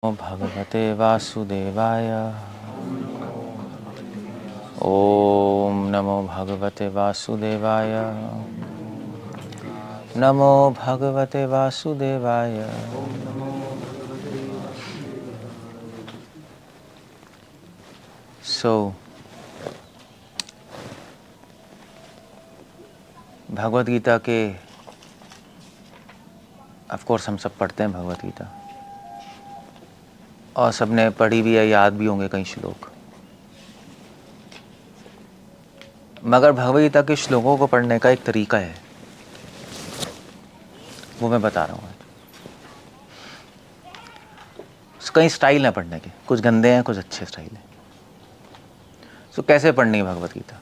नमो भगवते वासुदेवाय। ओम नमो भगवते वासुदेवाय। नमो भगवते वासुदेवाय। भगवद गीता के ऑफ कोर्स हम सब पढ़ते हैं भगवद गीता, और सबने पढ़ी भी है, याद भी होंगे कई श्लोक। मगर भगवद गीता के श्लोकों को पढ़ने का एक तरीका है, वो मैं बता रहा हूँ। कई स्टाइल हैं पढ़ने के, कुछ गंदे हैं, कुछ अच्छे स्टाइल हैं। सो कैसे पढ़नी है भगवद गीता?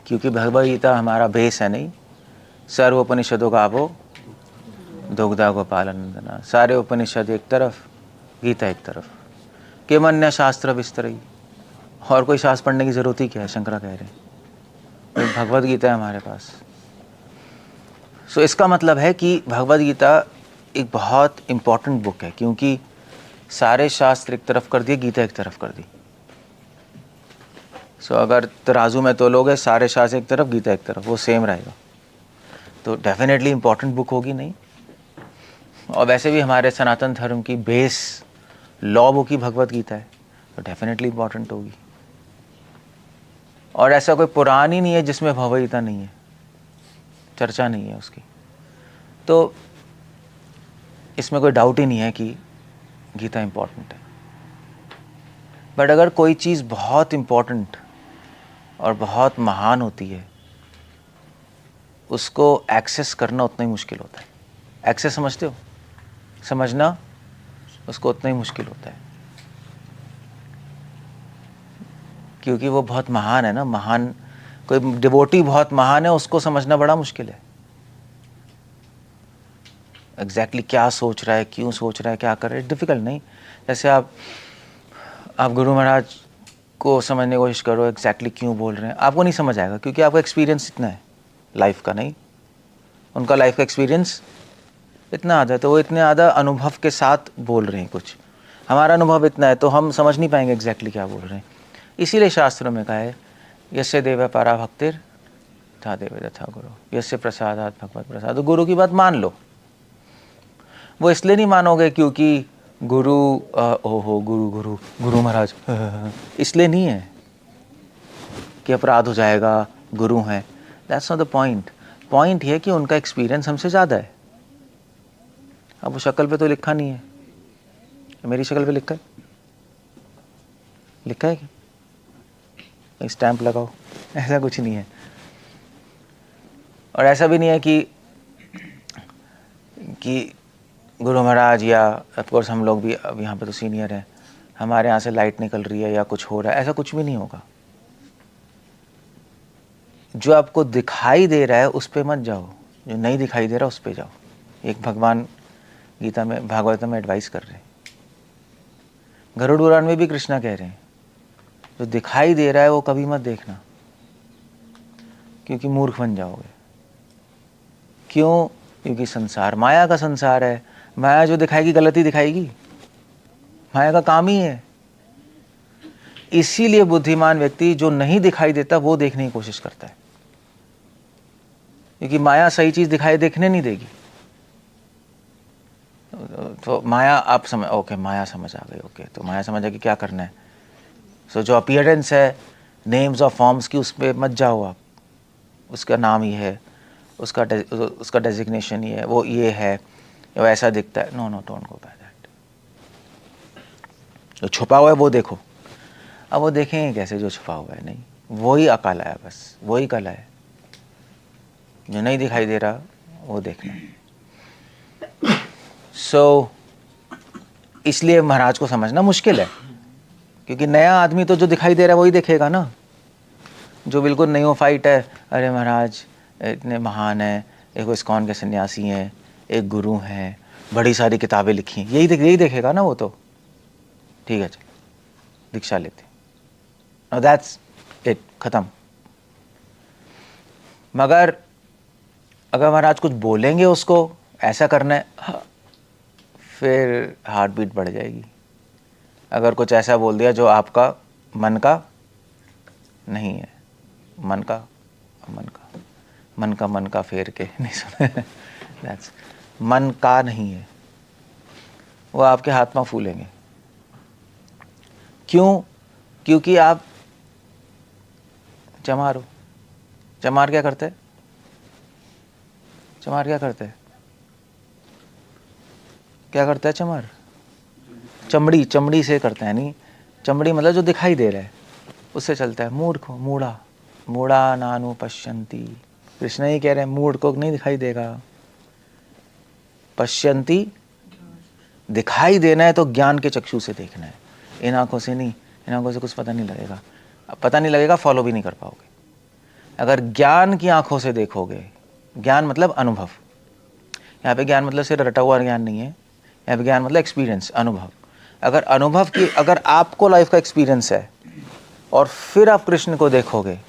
क्योंकि भगवद गीता हमारा बेस है नहीं। सर्व उपनिषदों का वो दुग्धा गोपालनंदना, सारे उपनिषद एक तरफ, गीता एक तरफ। किमन्य शास्त्र विस्तरई, और कोई शास्त्र पढ़ने की जरूरत ही क्या है? शंकरा कह रहे हैं तो भगवद गीता है हमारे पास। सो इसका मतलब है कि भगवद गीता एक बहुत इम्पॉर्टेंट बुक है, क्योंकि सारे शास्त्र एक तरफ कर दिए, गीता एक तरफ कर दी। सो अगर तराजू में तोलोगे सारे शास्त्र एक तरफ, गीता एक तरफ, वो सेम रहेगा, तो डेफिनेटली इम्पॉर्टेंट बुक होगी नहीं। और वैसे भी हमारे सनातन धर्म की बेस लॉ बुक ही भगवद गीता है, तो डेफिनेटली इम्पॉर्टेंट होगी। और ऐसा कोई पुराण ही नहीं है जिसमें भगवद गीता नहीं है, चर्चा नहीं है उसकी। तो इसमें कोई डाउट ही नहीं है कि गीता इम्पॉर्टेंट है। बट अगर कोई चीज़ बहुत इम्पॉर्टेंट और बहुत महान होती है, उसको एक्सेस करना उतना ही मुश्किल होता है। एक्सेस समझते हो? समझना उसको उतना ही मुश्किल होता है, क्योंकि वो बहुत महान है ना। महान कोई डिवोटी बहुत महान है, उसको समझना बड़ा मुश्किल है। एग्जैक्टली क्या सोच रहा है, क्यों सोच रहा है, क्या कर रहा है, डिफिकल्ट नहीं। जैसे आप गुरु महाराज को समझने की कोशिश करो, एग्जैक्टली क्यों बोल रहे हैं, आपको नहीं समझ आएगा, क्योंकि आपका एक्सपीरियंस इतना है लाइफ का, नहीं उनका लाइफ का एक्सपीरियंस इतना आधा है, तो वो इतने आधा अनुभव के साथ बोल रहे हैं कुछ। हमारा अनुभव इतना है तो हम समझ नहीं पाएंगे एग्जैक्टली क्या बोल रहे हैं। इसीलिए शास्त्रों में कहा है, यस्य देव परा भक्तिर था देव तथा गुरु, यस्य प्रसादात भगवत प्रसाद। तो गुरु की बात मान लो। वो इसलिए नहीं मानोगे क्योंकि गुरु ओहो गुरु गुरु गुरु महाराज इसलिए नहीं है कि अपराध हो जाएगा, गुरु हैं। That's not the point. Point ये है कि उनका एक्सपीरियंस हमसे ज़्यादा है। अब वो शक्ल पे तो लिखा नहीं है, मेरी शक्ल पे लिखा है, लिखा है क्या? स्टैंप लगाओ, ऐसा कुछ नहीं है। और ऐसा भी नहीं है कि गुरु महाराज या ऑफकोर्स हम लोग भी अब यहाँ पे तो सीनियर हैं, हमारे यहाँ से लाइट निकल रही है या कुछ हो रहा है, ऐसा कुछ भी नहीं होगा। जो आपको दिखाई दे रहा है उस पे मत जाओ, जो नहीं दिखाई दे रहा उस पे जाओ। एक भगवान गीता में, भागवत में एडवाइस कर रहे हैं। गरुड़ पुराण में भी कृष्णा कह रहे हैं, जो दिखाई दे रहा है वो कभी मत देखना, क्योंकि मूर्ख बन जाओगे। क्यों? क्योंकि संसार माया का संसार है। माया जो दिखाएगी गलती दिखाएगी, माया का काम ही है। इसीलिए बुद्धिमान व्यक्ति जो नहीं दिखाई देता वो देखने की कोशिश करता है, क्योंकि माया सही चीज दिखाई देखने नहीं देगी। तो माया आप समझ, ओके माया समझ आ गई, ओके तो माया समझ आ गई, क्या करना है? सो जो अपीयरेंस है नेम्स और फॉर्म्स की, उस पर मत जाओ आप। उसका नाम ही है, उसका डेजिग्नेशन ही है, वो ये है, वो ऐसा दिखता है। No no, don't go by that. जो छुपा हुआ है वो देखो। अब वो देखेंगे कैसे जो छुपा हुआ है? नहीं, वही अकाल है, बस वही कला है। जो नहीं दिखाई दे रहा वो देखना। सो इसलिए महाराज को समझना मुश्किल है, क्योंकि नया आदमी तो जो दिखाई दे रहा है वही देखेगा ना। जो बिल्कुल नियोफाइट है, अरे महाराज इतने महान है, एक इस्कॉन के सन्यासी हैं, एक गुरु हैं, बड़ी सारी किताबें लिखी, यही देखेगा ना वो तो। ठीक है, चल दीक्षा लेते, दैट्स इट, खत्म। मगर अगर महाराज कुछ बोलेंगे उसको ऐसा करना है, फिर हार्ट बीट बढ़ जाएगी। अगर कुछ ऐसा बोल दिया जो आपका मन का नहीं है, मन का फेर के नहीं सुने दैट्स मन का नहीं है, वो आपके हाथ पांव फूलेंगे। क्यों? क्योंकि आप चमार हो। चमार क्या करते हैं? चमार क्या करते हैं? क्या करता है चमार? चमड़ी से करता है। नहीं, चमड़ी मतलब जो दिखाई दे रहा है उससे चलता है। मूर्ख हो, मूढ़ा नानु पश्यन्ति। कृष्ण ही कह रहे हैं मूढ़ को नहीं दिखाई देगा। पश्यन्ति, दिखाई देना है तो ज्ञान के चक्षु से देखना है, इन आंखों से नहीं। इन आंखों से कुछ पता नहीं लगेगा, पता नहीं लगेगा, फॉलो भी नहीं कर पाओगे। अगर ज्ञान की आंखों से देखोगे, ज्ञान मतलब अनुभव, यहाँ पे ज्ञान मतलब सिर्फ रटा हुआ ज्ञान नहीं है, यहाँ पे ज्ञान मतलब एक्सपीरियंस, अनुभव। अगर आपको लाइफ का एक्सपीरियंस है और फिर आप कृष्ण को देखोगे,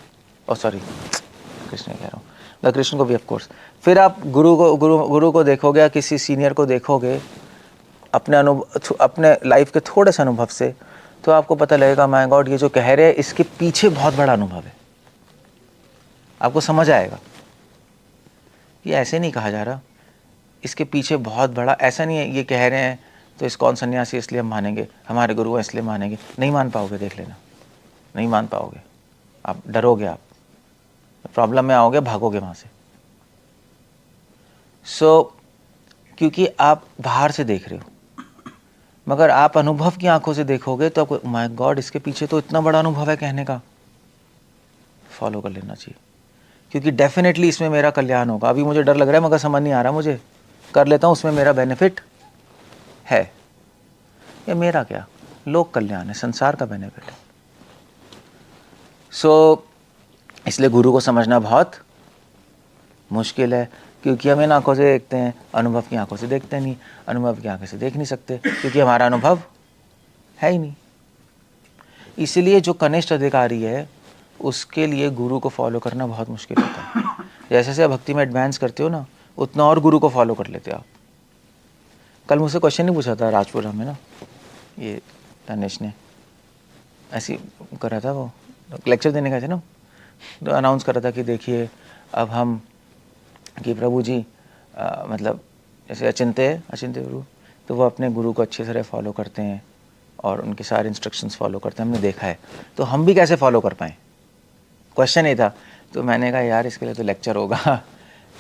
कृष्ण कह रहा हूँ, मैं कृष्ण को भी ऑफकोर्स, फिर आप गुरु को देखोगे या किसी सीनियर को देखोगे अपने लाइफ के थोड़े से अनुभव से, तो आपको पता लगेगा माय गॉड, ये जो कह रहे हैं इसके पीछे बहुत बड़ा अनुभव है। आपको समझ आएगा ये ऐसे नहीं कहा जा रहा, इसके पीछे बहुत बड़ा, ऐसा नहीं है ये कह रहे हैं तो इस्कॉन सन्यासी इसलिए हम मानेंगे, हमारे गुरु हैं इसलिए मानेंगे। नहीं मान पाओगे, देख लेना, नहीं मान पाओगे। आप डरोगे, आप प्रॉब्लम में आओगे, भागोगे वहाँ से। क्योंकि आप बाहर से देख रहे हो, मगर आप अनुभव की आंखों से देखोगे तो आपको माय गॉड, इसके पीछे तो इतना बड़ा अनुभव है कहने का, फॉलो कर लेना चाहिए। क्योंकि डेफिनेटली इसमें मेरा कल्याण होगा। अभी मुझे डर लग रहा है मगर समझ नहीं आ रहा, मुझे कर लेता हूँ, उसमें मेरा बेनिफिट है। ये मेरा क्या, लोक कल्याण है, संसार का बेनिफिट है। इसलिए गुरु को समझना बहुत मुश्किल है, क्योंकि हम इन आंखों से देखते हैं, अनुभव की आंखों से देखते नहीं। अनुभव की आंखों से देख नहीं सकते क्योंकि हमारा अनुभव है ही नहीं। इसलिए जो कनिष्ठ अधिकारी है उसके लिए गुरु को फॉलो करना बहुत मुश्किल होता है। जैसे जैसे आप भक्ति में एडवांस करते हो ना, उतना और गुरु को फॉलो कर लेते हो आप। कल मुझसे क्वेश्चन नहीं पूछा था राजपुरा में ना, ये तनिष ने ऐसी करा था, वो लेक्चर देने गए थे ना, तो अनाउंस कर रहा था कि देखिए अब हम कि प्रभु जी मतलब जैसे अचिंत्य गुरु, तो वो अपने गुरु को अच्छी तरह फॉलो करते हैं और उनके सारे इंस्ट्रक्शंस फॉलो करते हैं, हमने देखा है, तो हम भी कैसे फॉलो कर पाएँ, क्वेश्चन ये था। तो मैंने कहा यार इसके लिए तो लेक्चर होगा,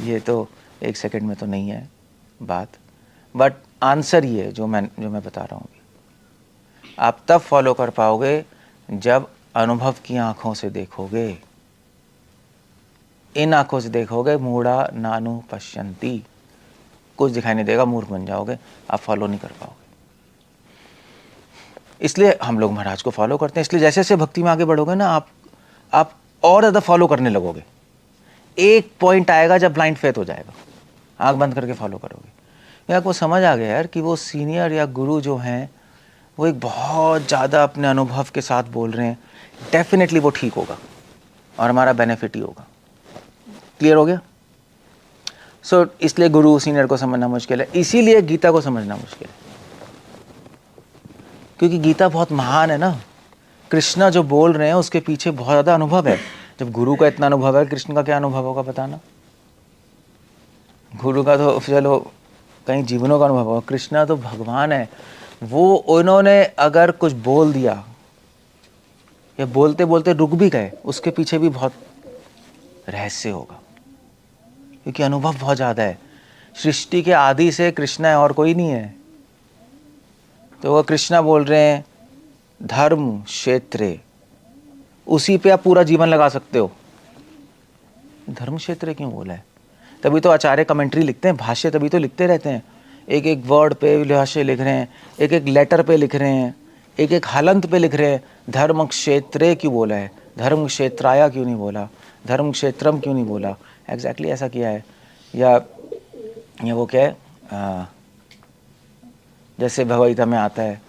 ये तो 1 सेकंड में तो नहीं है बात, बट आंसर ये जो मैं बता रहा हूँ, आप तब फॉलो कर पाओगे जब अनुभव की आंखों से देखोगे। इन आंखों से देखोगे, मूढ़ा नानु पश्यन्ति, कुछ दिखाई नहीं देगा, मूर्ख बन जाओगे, आप फॉलो नहीं कर पाओगे। इसलिए हम लोग महाराज को फॉलो करते हैं। इसलिए जैसे जैसे भक्ति में आगे बढ़ोगे ना, आप और ज़्यादा फॉलो करने लगोगे। एक पॉइंट आएगा जब ब्लाइंड फेथ हो जाएगा, आंख बंद करके फॉलो करोगे। आपको समझ आ गया यार कि वो सीनियर या गुरु जो हैं वो एक बहुत ज़्यादा अपने अनुभव के साथ बोल रहे हैं, डेफिनेटली वो ठीक होगा और हमारा बेनिफिट ही होगा। क्लियर हो गया? इसलिए गुरु सीनियर को समझना मुश्किल है, इसीलिए गीता को समझना मुश्किल है, क्योंकि गीता बहुत महान है ना। कृष्णा जो बोल रहे हैं उसके पीछे बहुत ज़्यादा अनुभव है। जब गुरु का इतना अनुभव है, कृष्ण का क्या अनुभव होगा बताना। गुरु का तो चलो कई जीवनों का अनुभव होगा, कृष्णा तो भगवान है। वो उन्होंने अगर कुछ बोल दिया या बोलते बोलते रुक भी गए, उसके पीछे भी बहुत रहस्य होगा, क्योंकि अनुभव बहुत ज़्यादा है। सृष्टि के आदि से कृष्णा है और कोई नहीं है। तो वो कृष्णा बोल रहे हैं धर्म क्षेत्रे, उसी पे आप पूरा जीवन लगा सकते हो। धर्म क्षेत्र क्यों बोला है? तभी तो आचार्य कमेंट्री लिखते हैं, भाष्य तभी तो लिखते रहते हैं। एक एक वर्ड पे भाष्य लिख रहे हैं, एक एक लेटर पे लिख रहे हैं, एक एक हलंत पे लिख रहे हैं। धर्म क्षेत्रे क्यों बोला है? धर्म क्षेत्राया क्यों नहीं बोला? धर्म क्षेत्रम क्यों नहीं बोला? एग्जैक्टली ऐसा किया है। या वो क्या है, जैसे भगवद्गीता में आता है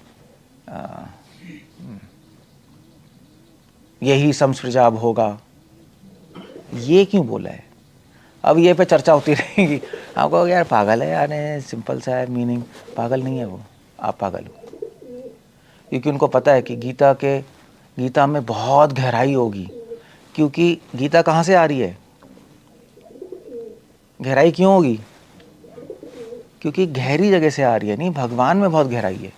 यही संसृजा अब होगा, ये क्यों बोला है? अब ये पे चर्चा होती रहेगी। आप कहोगे यार पागल है यार, सिंपल सा है मीनिंग। पागल नहीं है वो, आप पागल हो। क्योंकि उनको पता है कि गीता में बहुत गहराई होगी। क्योंकि गीता कहाँ से आ रही है, गहराई क्यों होगी? क्योंकि गहरी जगह से आ रही है। नहीं, भगवान में बहुत गहराई है।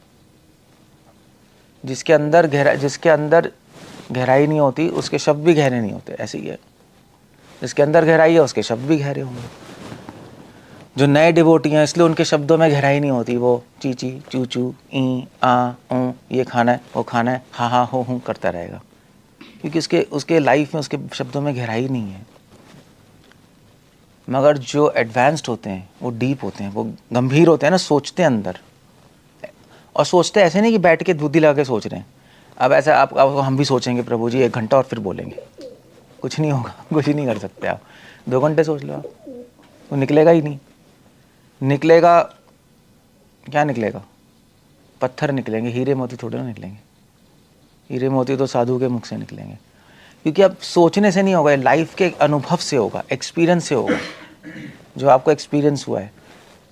जिसके अंदर गहराई नहीं होती उसके शब्द भी गहरे नहीं होते, ऐसे ही है। जिसके अंदर गहराई है उसके शब्द भी गहरे होंगे। जो नए डिवोटी हैं इसलिए उनके शब्दों में गहराई नहीं होती, वो चीची चू चू ई आ ऊ, ये खाना है वो खाना है हा हा हो हूँ करता रहेगा। क्योंकि उसके लाइफ में उसके शब्दों में गहराई नहीं है। मगर जो एडवांस्ड होते हैं वो डीप होते हैं, वो गंभीर होते हैं ना, सोचते हैं अंदर। और सोचते ऐसे नहीं कि बैठ के बुद्धि लगा के सोच रहे हैं। अब ऐसा आप हम भी सोचेंगे प्रभु जी 1 घंटा और फिर बोलेंगे, कुछ नहीं होगा, कुछ ही नहीं कर सकते आप। 2 घंटे सोच लो आप, वो निकलेगा ही नहीं। निकलेगा क्या निकलेगा? पत्थर निकलेंगे, हीरे मोती थोड़े ना निकलेंगे। हीरे मोती तो साधु के मुख से निकलेंगे। क्योंकि अब सोचने से नहीं होगा, लाइफ के अनुभव से होगा, एक्सपीरियंस से होगा। जो आपको एक्सपीरियंस हुआ है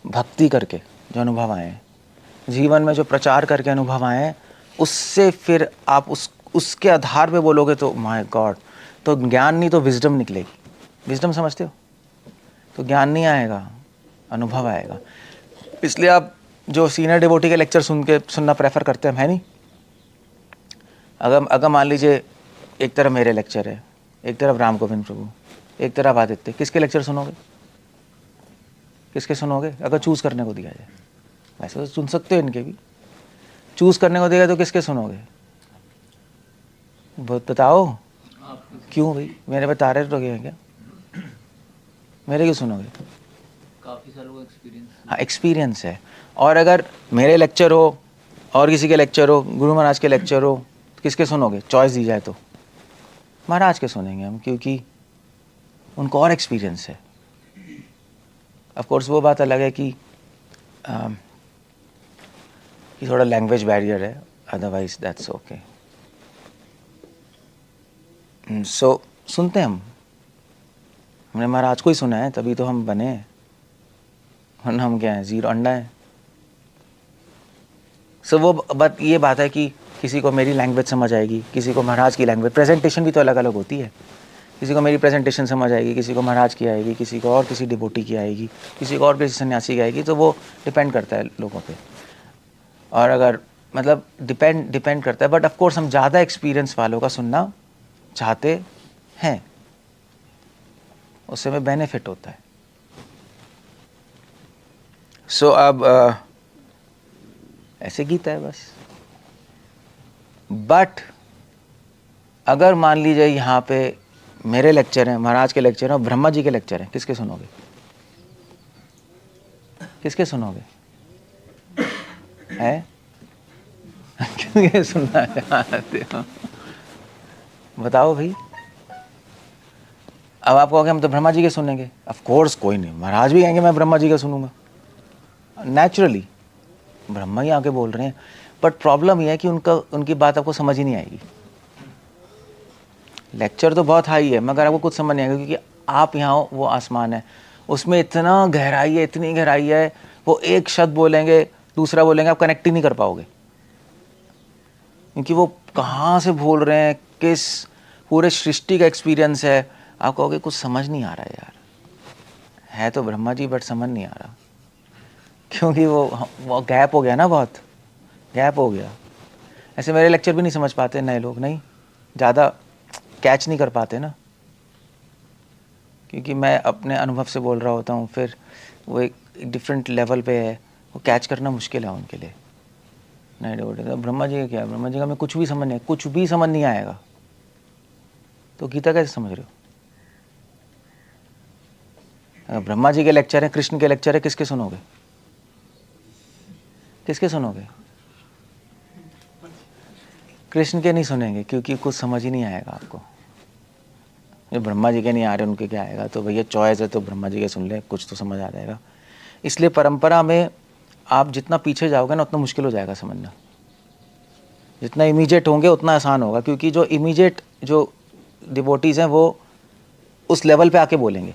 भक्ति करके, जो अनुभव आए हैं जीवन में, जो प्रचार करके अनुभव आए हैं, उससे फिर आप उसके आधार पे बोलोगे तो माय गॉड, तो ज्ञान नहीं तो विजडम निकलेगी। विजडम समझते हो? तो ज्ञान नहीं आएगा, अनुभव आएगा। इसलिए आप जो सीनियर डिवोटी के लेक्चर सुनना प्रेफर करते हैं, है नहीं? अगर मान लीजिए एक तरफ मेरे लेक्चर है, एक तरफ राम गोविंद प्रभु, एक तरफ आदित्य, किसके लेक्चर सुनोगे? किसके सुनोगे? अगर चूज़ करने को दिया जाए, वैसे तो सुन सकते हो इनके भी। चूज़ करने को दिया तो किसके सुनोगे? बताओ क्यों भाई? मेरे पे तारे तो गए हैं क्या? मेरे क्यों सुनोगे? काफ़ी सालों का एक्सपीरियंस। हाँ, एक्सपीरियंस है। और अगर मेरे लेक्चर हो और किसी के लेक्चर हो, गुरु महाराज के लेक्चर हो, तो किसके सुनोगे? चॉइस दी जाए तो महाराज के सुनेंगे हम, क्योंकि उनको और एक्सपीरियंस है। ऑफ कोर्स वो बात अलग है कि थोड़ा लैंग्वेज बैरियर है, अदरवाइज दैट्स ओके। सो सुनते हैं हमने महाराज को ही सुना है, तभी तो हम बने हैं, वरना हम क्या हैं? जीरो अंडा है। सो वो बात ये बात है कि किसी को मेरी लैंग्वेज समझ आएगी, किसी को महाराज की लैंग्वेज। प्रेजेंटेशन भी तो अलग अलग होती है। किसी को मेरी प्रेजेंटेशन समझ आएगी, किसी को महाराज की आएगी, किसी को और किसी डिवोटी की आएगी, किसी को और किसी सन्यासी की आएगी। तो वो डिपेंड करता है लोगों पे। और अगर मतलब डिपेंड करता है। बट ऑफ कोर्स हम ज़्यादा एक्सपीरियंस वालों का सुनना चाहते हैं, उससे में बेनिफिट होता है। सो अब ऐसे गीता है बस। बट अगर मान लीजिए यहाँ पे मेरे लेक्चर हैं, महाराज के लेक्चर हैं और ब्रह्मा जी के लेक्चर हैं, किसके सुनोगे? किसके सुनोगे? है क्यों सुनना चाहते हो? बताओ भाई। अब आप कहोगे हम तो ब्रह्मा जी के सुनेंगे। ऑफ कोर्स कोई नहीं, महाराज भी कहेंगे मैं ब्रह्मा जी का सुनूंगा। नेचुरली ब्रह्मा ही आके बोल रहे हैं। बट प्रॉब्लम यह है कि उनकी बात आपको समझ ही नहीं आएगी। लेक्चर तो बहुत हाई है मगर आपको कुछ समझ नहीं आएगा, क्योंकि आप यहाँ हो, वो आसमान है, उसमें इतना गहराई है, इतनी गहराई है। वो एक शब्द बोलेंगे दूसरा बोलेंगे, आप कनेक्ट ही नहीं कर पाओगे, क्योंकि वो कहाँ से बोल रहे हैं, किस पूरे सृष्टि का एक्सपीरियंस है। आप कहोगे कुछ समझ नहीं आ रहा है यार, है तो ब्रह्मा जी बट समझ नहीं आ रहा, क्योंकि वो गैप हो गया ना, बहुत गैप हो गया। ऐसे मेरे लेक्चर भी नहीं समझ पाते नए लोग, नहीं ज़्यादा कैच नहीं कर पाते ना, क्योंकि मैं अपने अनुभव से बोल रहा होता हूँ। फिर वो एक डिफरेंट लेवल पे है, वो कैच करना मुश्किल है उनके लिए। नहीं डिवोटी तो ब्रह्मा जी का क्या है? ब्रह्मा जी का मैं कुछ भी समझ नहीं, कुछ भी समझ नहीं आएगा। तो गीता कैसे समझ रहे हो? अगर ब्रह्मा जी के लेक्चर है, कृष्ण के लेक्चर है, किसके सुनोगे? किसके सुनोगे? कृष्ण के नहीं सुनेंगे, क्योंकि कुछ समझ ही नहीं आएगा आपको। जो ब्रह्मा जी के नहीं आ रहे उनके क्या आएगा? तो भैया चॉइस है तो ब्रह्मा जी के सुन ले, कुछ तो समझ आ जाएगा। इसलिए परंपरा में आप जितना पीछे जाओगे ना उतना मुश्किल हो जाएगा समझना। जितना इमीडिएट होंगे उतना आसान होगा, क्योंकि जो इमीडिएट जो डिवोटीज़ हैं वो उस लेवल पे आके बोलेंगे।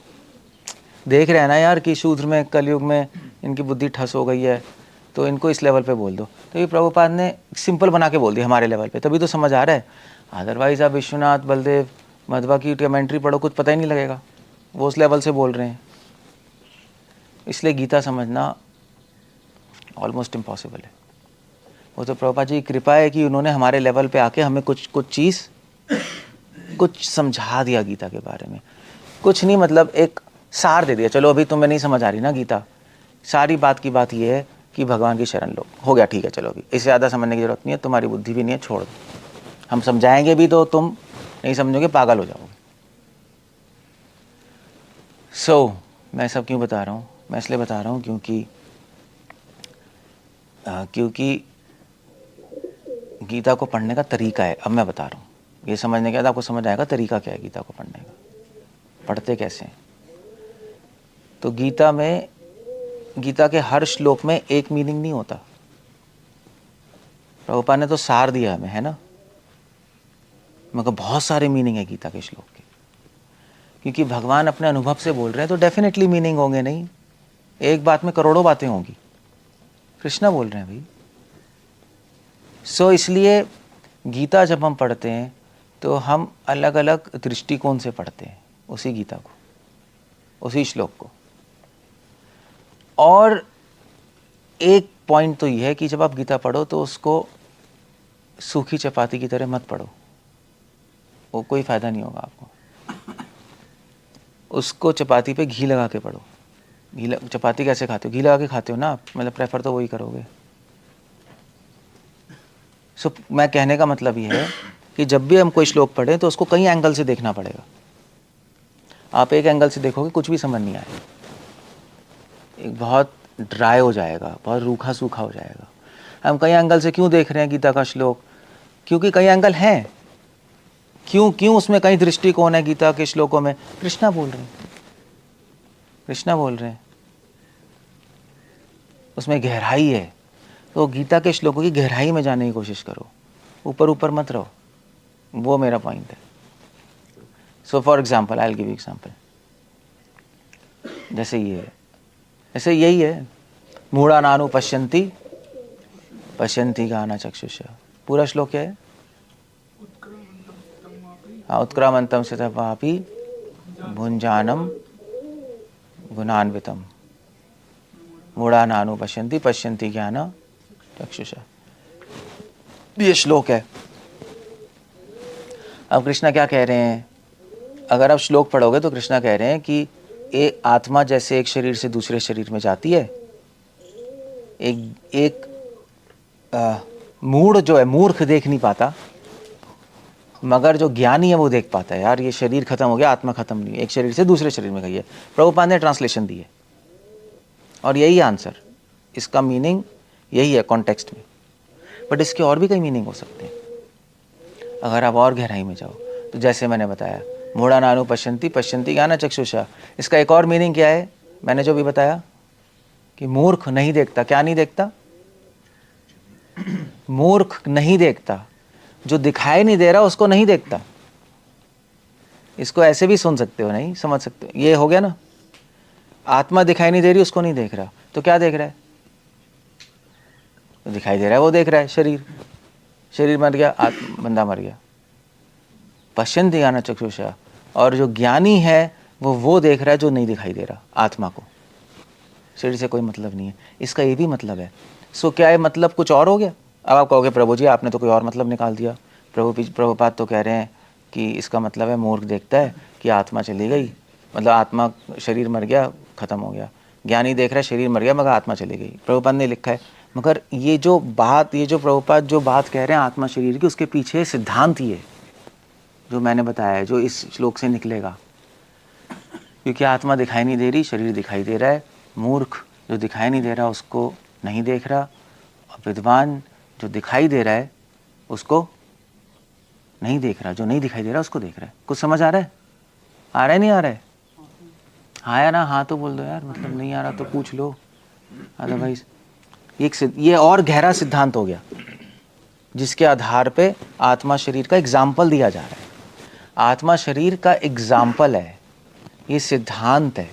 देख रहे हैं ना यार कि शूद्र में कलयुग में इनकी बुद्धि ठस हो गई है, तो इनको इस लेवल पे बोल दो। तो ये प्रभुपाद ने सिंपल बना के बोल दिया हमारे लेवल पे, तभी तो समझ आ रहा है। अदरवाइज आप विश्वनाथ, बलदेव, मध्वा की कमेंट्री पढ़ो, कुछ पता ही नहीं लगेगा, वो उस लेवल से बोल रहे हैं। इसलिए गीता समझना ऑलमोस्ट इम्पॉसिबल है। वो तो प्रभुपाद जी की कृपा है कि उन्होंने हमारे लेवल पे आके हमें कुछ चीज़ कुछ समझा दिया गीता के बारे में। कुछ नहीं, मतलब एक सार दे दिया, चलो अभी तुम्हें नहीं समझ आ रही ना गीता, सारी बात की बात ये है कि भगवान की शरण लो, हो गया, ठीक है, चलो अभी इससे ज़्यादा समझने की जरूरत नहीं है, तुम्हारी बुद्धि भी नहीं है, छोड़ दो। हम समझाएंगे भी तो तुम नहीं समझोगे, पागल हो जाओगे। मैं सब क्यों बता रहा हूँ? मैं इसलिए बता रहा हूँ क्योंकि गीता को पढ़ने का तरीका है, अब मैं बता रहा हूँ। ये समझने के बाद आपको समझ आएगा तरीका क्या है गीता को पढ़ने का, पढ़ते कैसे हैं। तो गीता के हर श्लोक में एक मीनिंग नहीं होता। प्रभुपाद ने तो सार दिया हमें, है ना, मगर बहुत सारे मीनिंग है गीता के श्लोक के, क्योंकि भगवान अपने अनुभव से बोल रहे हैं, तो डेफिनेटली मीनिंग होंगे, नहीं एक बात में करोड़ों बातें होंगी। कृष्णा बोल रहे हैं भाई। इसलिए गीता जब हम पढ़ते हैं तो हम अलग अलग दृष्टिकोण से पढ़ते हैं उसी गीता को, उसी श्लोक को। और एक पॉइंट तो यह है कि जब आप गीता पढ़ो तो उसको सूखी चपाती की तरह मत पढ़ो, वो कोई फायदा नहीं होगा आपको। उसको चपाती पे घी लगा के पढ़ो। चपाती कैसे खाते हो? घी लगा के खाते हो ना आप, मतलब प्रेफर तो वही करोगे। मैं कहने का मतलब ये है कि जब भी हम कोई श्लोक पढ़ें तो उसको कई एंगल से देखना पड़ेगा। आप एक एंगल से देखोगे कुछ भी समझ नहीं आएगा, एक बहुत ड्राई हो जाएगा, बहुत रूखा सूखा हो जाएगा। हम कई एंगल से क्यों देख रहे हैं गीता का श्लोक? क्योंकि कई एंगल हैं। क्यों उसमें कई दृष्टिकोण है गीता के श्लोकों में? कृष्णा बोल रहे हैं, उसमें गहराई है। तो गीता के श्लोकों की गहराई में जाने की कोशिश करो, ऊपर ऊपर मत रहो, वो मेरा पॉइंट है। For example, I will give example. जैसे यही है, मूढ़ा नानु पश्यन्ति गाना चक्षुषा। पूरा श्लोक क्या है? उत्क्रामंतम स्थितवापि भुंजानम गुणान्वितम मूढ़ा नानु पश्यन्ति ज्ञान चक्षुषा। ये श्लोक है। अब कृष्णा क्या कह रहे हैं? अगर आप श्लोक पढ़ोगे तो कृष्णा कह रहे हैं कि एक आत्मा जैसे एक शरीर से दूसरे शरीर में जाती है, एक मूढ़ जो है, मूर्ख देख नहीं पाता, मगर जो ज्ञानी है वो देख पाता है। यार ये शरीर खत्म हो गया, आत्मा खत्म नहीं है, एक शरीर से दूसरे शरीर में गई है। प्रभुपाद ने ट्रांसलेशन दी है और यही आंसर, इसका मीनिंग यही है कॉन्टेक्स्ट में। बट इसके और भी कई मीनिंग हो सकते हैं अगर आप और गहराई में जाओ। तो जैसे मैंने बताया, मूढ़ा नानु पश्यन्ति ज्ञान चक्षुषा, इसका एक और मीनिंग क्या है? मैंने जो भी बताया कि मूर्ख नहीं देखता। क्या नहीं देखता? मूर्ख नहीं देखता, जो दिखाई नहीं दे रहा उसको नहीं देखता। इसको ऐसे भी सुन सकते हो, नहीं समझ सकते हो। ये हो गया ना, आत्मा दिखाई नहीं दे रही, उसको नहीं देख रहा, तो क्या देख रहा है? तो दिखाई दे रहा है वो देख रहा है, शरीर मर गया, बंदा मर गया। पश्यन्ति ज्ञान चक्षुषा, और जो ज्ञानी है वो देख रहा है जो नहीं दिखाई दे रहा, आत्मा को। शरीर से कोई मतलब नहीं है। इसका ये भी मतलब है। क्या है मतलब? कुछ और हो गया। अब आप कहोगे प्रभु जी आपने तो कोई और मतलब निकाल दिया। प्रभुपाद तो कह रहे हैं कि इसका मतलब है मूर्ख देखता है कि आत्मा चली गई, मतलब आत्मा, शरीर मर गया, खत्म हो गया। ज्ञानी देख रहा है शरीर मर गया मगर आत्मा चली गई। प्रभुपाद ने लिखा है। मगर ये जो प्रभुपाद जो बात कह रहे हैं आत्मा शरीर की, उसके पीछे सिद्धांत ही है जो मैंने बताया है, जो इस श्लोक से निकलेगा। क्योंकि आत्मा दिखाई नहीं दे रही, शरीर दिखाई दे रहा है। मूर्ख जो दिखाई नहीं दे रहा उसको नहीं देख रहा, विद्वान जो दिखाई दे रहा है उसको नहीं देख रहा, जो नहीं दिखाई दे रहा उसको देख रहा है। कुछ समझ आ रहा है? आ रहा है नहीं आ रहा है? हाँ या ना? हाँ तो बोल दो यार, मतलब नहीं आ रहा तो पूछ लो, अदरवाइज। ये और गहरा सिद्धांत हो गया जिसके आधार पे आत्मा शरीर का एग्जाम्पल दिया जा रहा है। आत्मा शरीर का एग्जाम्पल है, ये सिद्धांत है।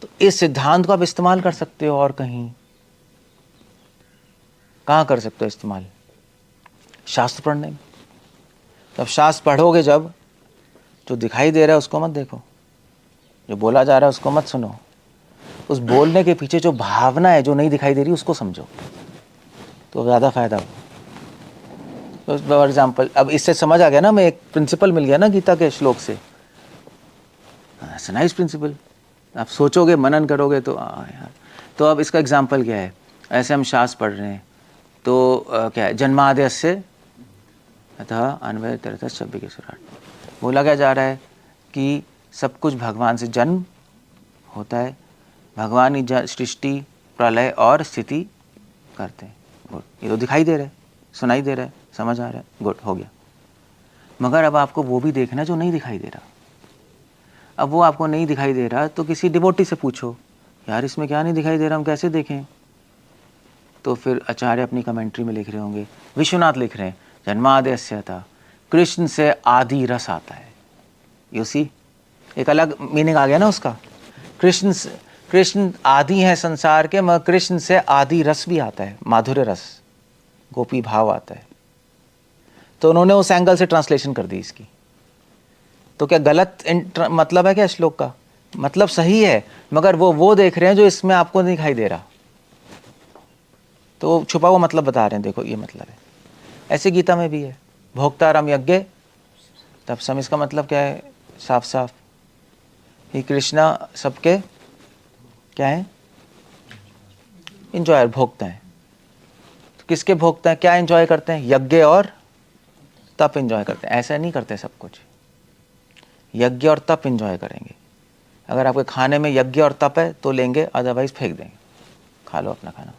तो इस सिद्धांत को आप इस्तेमाल कर सकते हो और कहीं, कहाँ कर सकते हो इस्तेमाल? शास्त्र पढ़ने में। तब शास्त्र पढ़ोगे जब, जो दिखाई दे रहा है उसको मत देखो, जो बोला जा रहा है उसको मत सुनो, उस बोलने के पीछे जो भावना है जो नहीं दिखाई दे रही उसको समझो, तो ज़्यादा फायदा हो। तो फॉर एग्जाम्पल, अब इससे समझ आ गया ना, मैं एक प्रिंसिपल मिल गया ना गीता के श्लोक से, नाइस प्रिंसिपल। आप सोचोगे, मनन करोगे तो यार। तो अब इसका एग्जाम्पल क्या है? ऐसे हम शास्त्र पढ़ रहे हैं तो क्या है, जन्माद्यस्य अतः अन्वय तरत शब्द के सुराट, बोला क्या जा रहा है कि सब कुछ भगवान से जन्म होता है, भगवान ही सृष्टि प्रलय और स्थिति करते हैं। गुड, ये तो दिखाई दे रहा है, सुनाई दे रहा है, समझ आ रहा है, गुड, हो गया। मगर अब आपको वो भी देखना है जो नहीं दिखाई दे रहा। अब वो आपको नहीं दिखाई दे रहा तो किसी डिवोटी से पूछो, यार इसमें क्या नहीं दिखाई दे रहा, हम कैसे देखें? तो फिर आचार्य अपनी कमेंट्री में लिख रहे होंगे, विश्वनाथ लिख रहे हैं, जन्माद्यस्य था, कृष्ण से आदि रस आता है। यू सी, एक अलग मीनिंग आ गया ना उसका। कृष्ण आदि है संसार के, मगर कृष्ण से आदि रस भी आता है, माधुर्य रस, गोपी भाव आता है। तो उन्होंने उस एंगल से ट्रांसलेशन कर दी इसकी। तो क्या गलत मतलब है क्या श्लोक का? मतलब सही है, मगर वो देख रहे हैं जो इसमें आपको नहीं दिखाई दे रहा, तो छुपा हुआ मतलब बता रहे हैं, देखो ये मतलब है। ऐसे गीता में भी है, भोक्तारम यज्ञ तब सम, इसका मतलब क्या है? साफ साफ ही कृष्णा सबके क्या है? इंजॉयर, भोगते हैं। तो किसके भोगते हैं? क्या एंजॉय करते हैं? यज्ञ और तप एंजॉय करते हैं। ऐसा नहीं करते सब कुछ, यज्ञ और तप एंजॉय करेंगे। अगर आपके खाने में यज्ञ और तप है तो लेंगे, अदरवाइज फेंक देंगे, खा लो अपना खाना,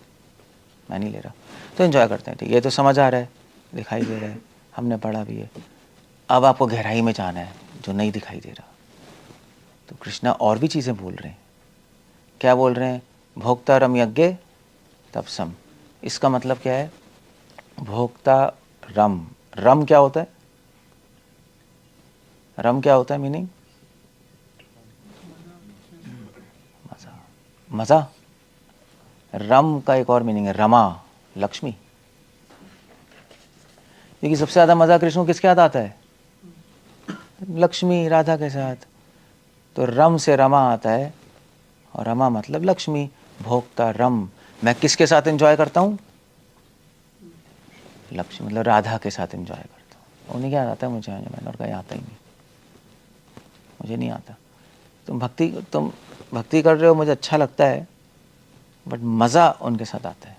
मैं नहीं ले रहा। तो एंजॉय करते हैं, ठीक, ये तो समझ आ रहा है, दिखाई दे रहा है, हमने पढ़ा भी है। अब आपको गहराई में जाना है जो नहीं दिखाई दे रहा। तो कृष्णा और भी चीज़ें बोल रहे हैं। क्या बोल रहे हैं? भोक्ता रम यज्ञ तप सम। इसका मतलब क्या है? भोक्ता रम, रम क्या होता है? रम क्या होता है मीनिंग? मजा, मजा। रम का एक और मीनिंग है रमा, लक्ष्मी। क्योंकि सबसे ज्यादा मजा कृष्ण को किसके साथ आता है? लक्ष्मी, राधा के साथ। तो रम से रमा आता है, और रमा मतलब लक्ष्मी। भोक्ता रम, मैं किसके साथ एंजॉय करता हूँ? लक्ष्मी, मतलब राधा के साथ एंजॉय करता हूँ। उन्हें क्या आता है मुझे, मैंने और कहीं आता ही नहीं, मुझे नहीं आता। तुम भक्ति कर रहे हो, मुझे अच्छा लगता है, बट मज़ा उनके साथ आता है।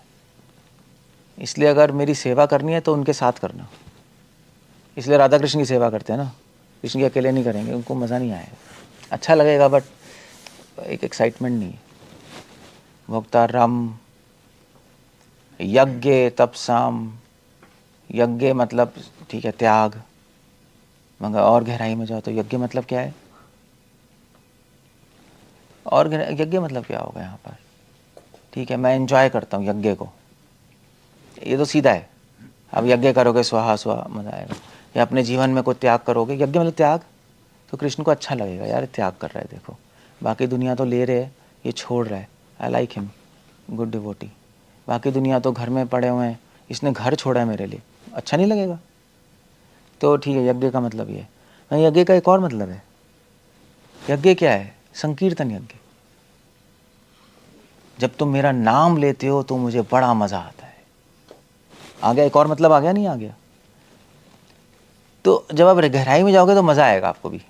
इसलिए अगर मेरी सेवा करनी है तो उनके साथ करना। इसलिए राधा कृष्ण की सेवा करते हैं ना, कृष्ण की अकेले नहीं करेंगे, उनको मज़ा नहीं आएगा। अच्छा लगेगा बट एक एक्साइटमेंट नहीं है। भोक्ता रम, यज्ञ तपसाम, यज्ञ मतलब ठीक है त्याग, मगर और गहराई में जाओ तो यज्ञ मतलब क्या है? और यज्ञ मतलब क्या होगा यहाँ पर? ठीक है, मैं एंजॉय करता हूँ यज्ञ को, ये तो सीधा है। अब यज्ञ करोगे स्वाहा स्वाहा, मजा आएगा। या अपने जीवन में कोई त्याग करोगे, यज्ञ मतलब त्याग, तो कृष्ण को अच्छा लगेगा, यार त्याग कर रहा है, देखो बाकी दुनिया तो ले रहे है, ये छोड़ रहा है, I like him, good devotee. बाकी दुनिया तो घर में पड़े हुए हैं, इसने घर छोड़ा है मेरे लिए, अच्छा नहीं लगेगा? तो ठीक है, यज्ञ का मतलब ये है। यज्ञ का एक और मतलब है। यज्ञ क्या है? संकीर्तन यज्ञ। जब तुम मेरा नाम लेते हो तो मुझे बड़ा मजा आता है। आ गया एक और मतलब, आ गया नहीं आ गया? तो जब आप गहराई में जाओगे तो मजा आएगा आपको भी,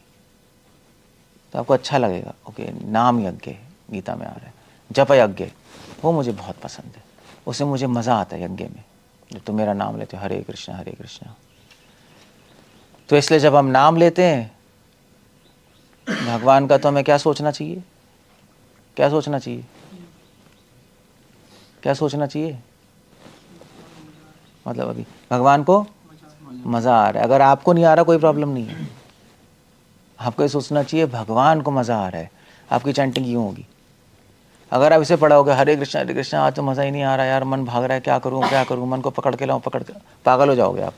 तो आपको अच्छा लगेगा। ओके, नाम यज्ञ गीता में आ रहा है, जप यज्ञ, वो मुझे बहुत पसंद है, उससे मुझे मजा आता है यज्ञ में, जब तुम मेरा नाम लेते हो, हरे कृष्णा हरे कृष्णा। तो इसलिए जब हम नाम लेते हैं भगवान का, तो हमें क्या सोचना चाहिए? क्या सोचना चाहिए? क्या सोचना चाहिए? मतलब अभी भगवान को मज़ा आ रहा है। अगर आपको नहीं आ रहा कोई प्रॉब्लम नहीं है, आपको ये सोचना चाहिए भगवान को मज़ा आ रहा है। आपकी चैंटिंग यूँ होगी। अगर आप इसे पढ़ोगे हरे कृष्णा, आज तो मज़ा ही नहीं आ रहा यार, मन भाग रहा है, क्या करूँ, मन को पकड़ के लाऊँ, पकड़ के, पागल हो जाओगे आप।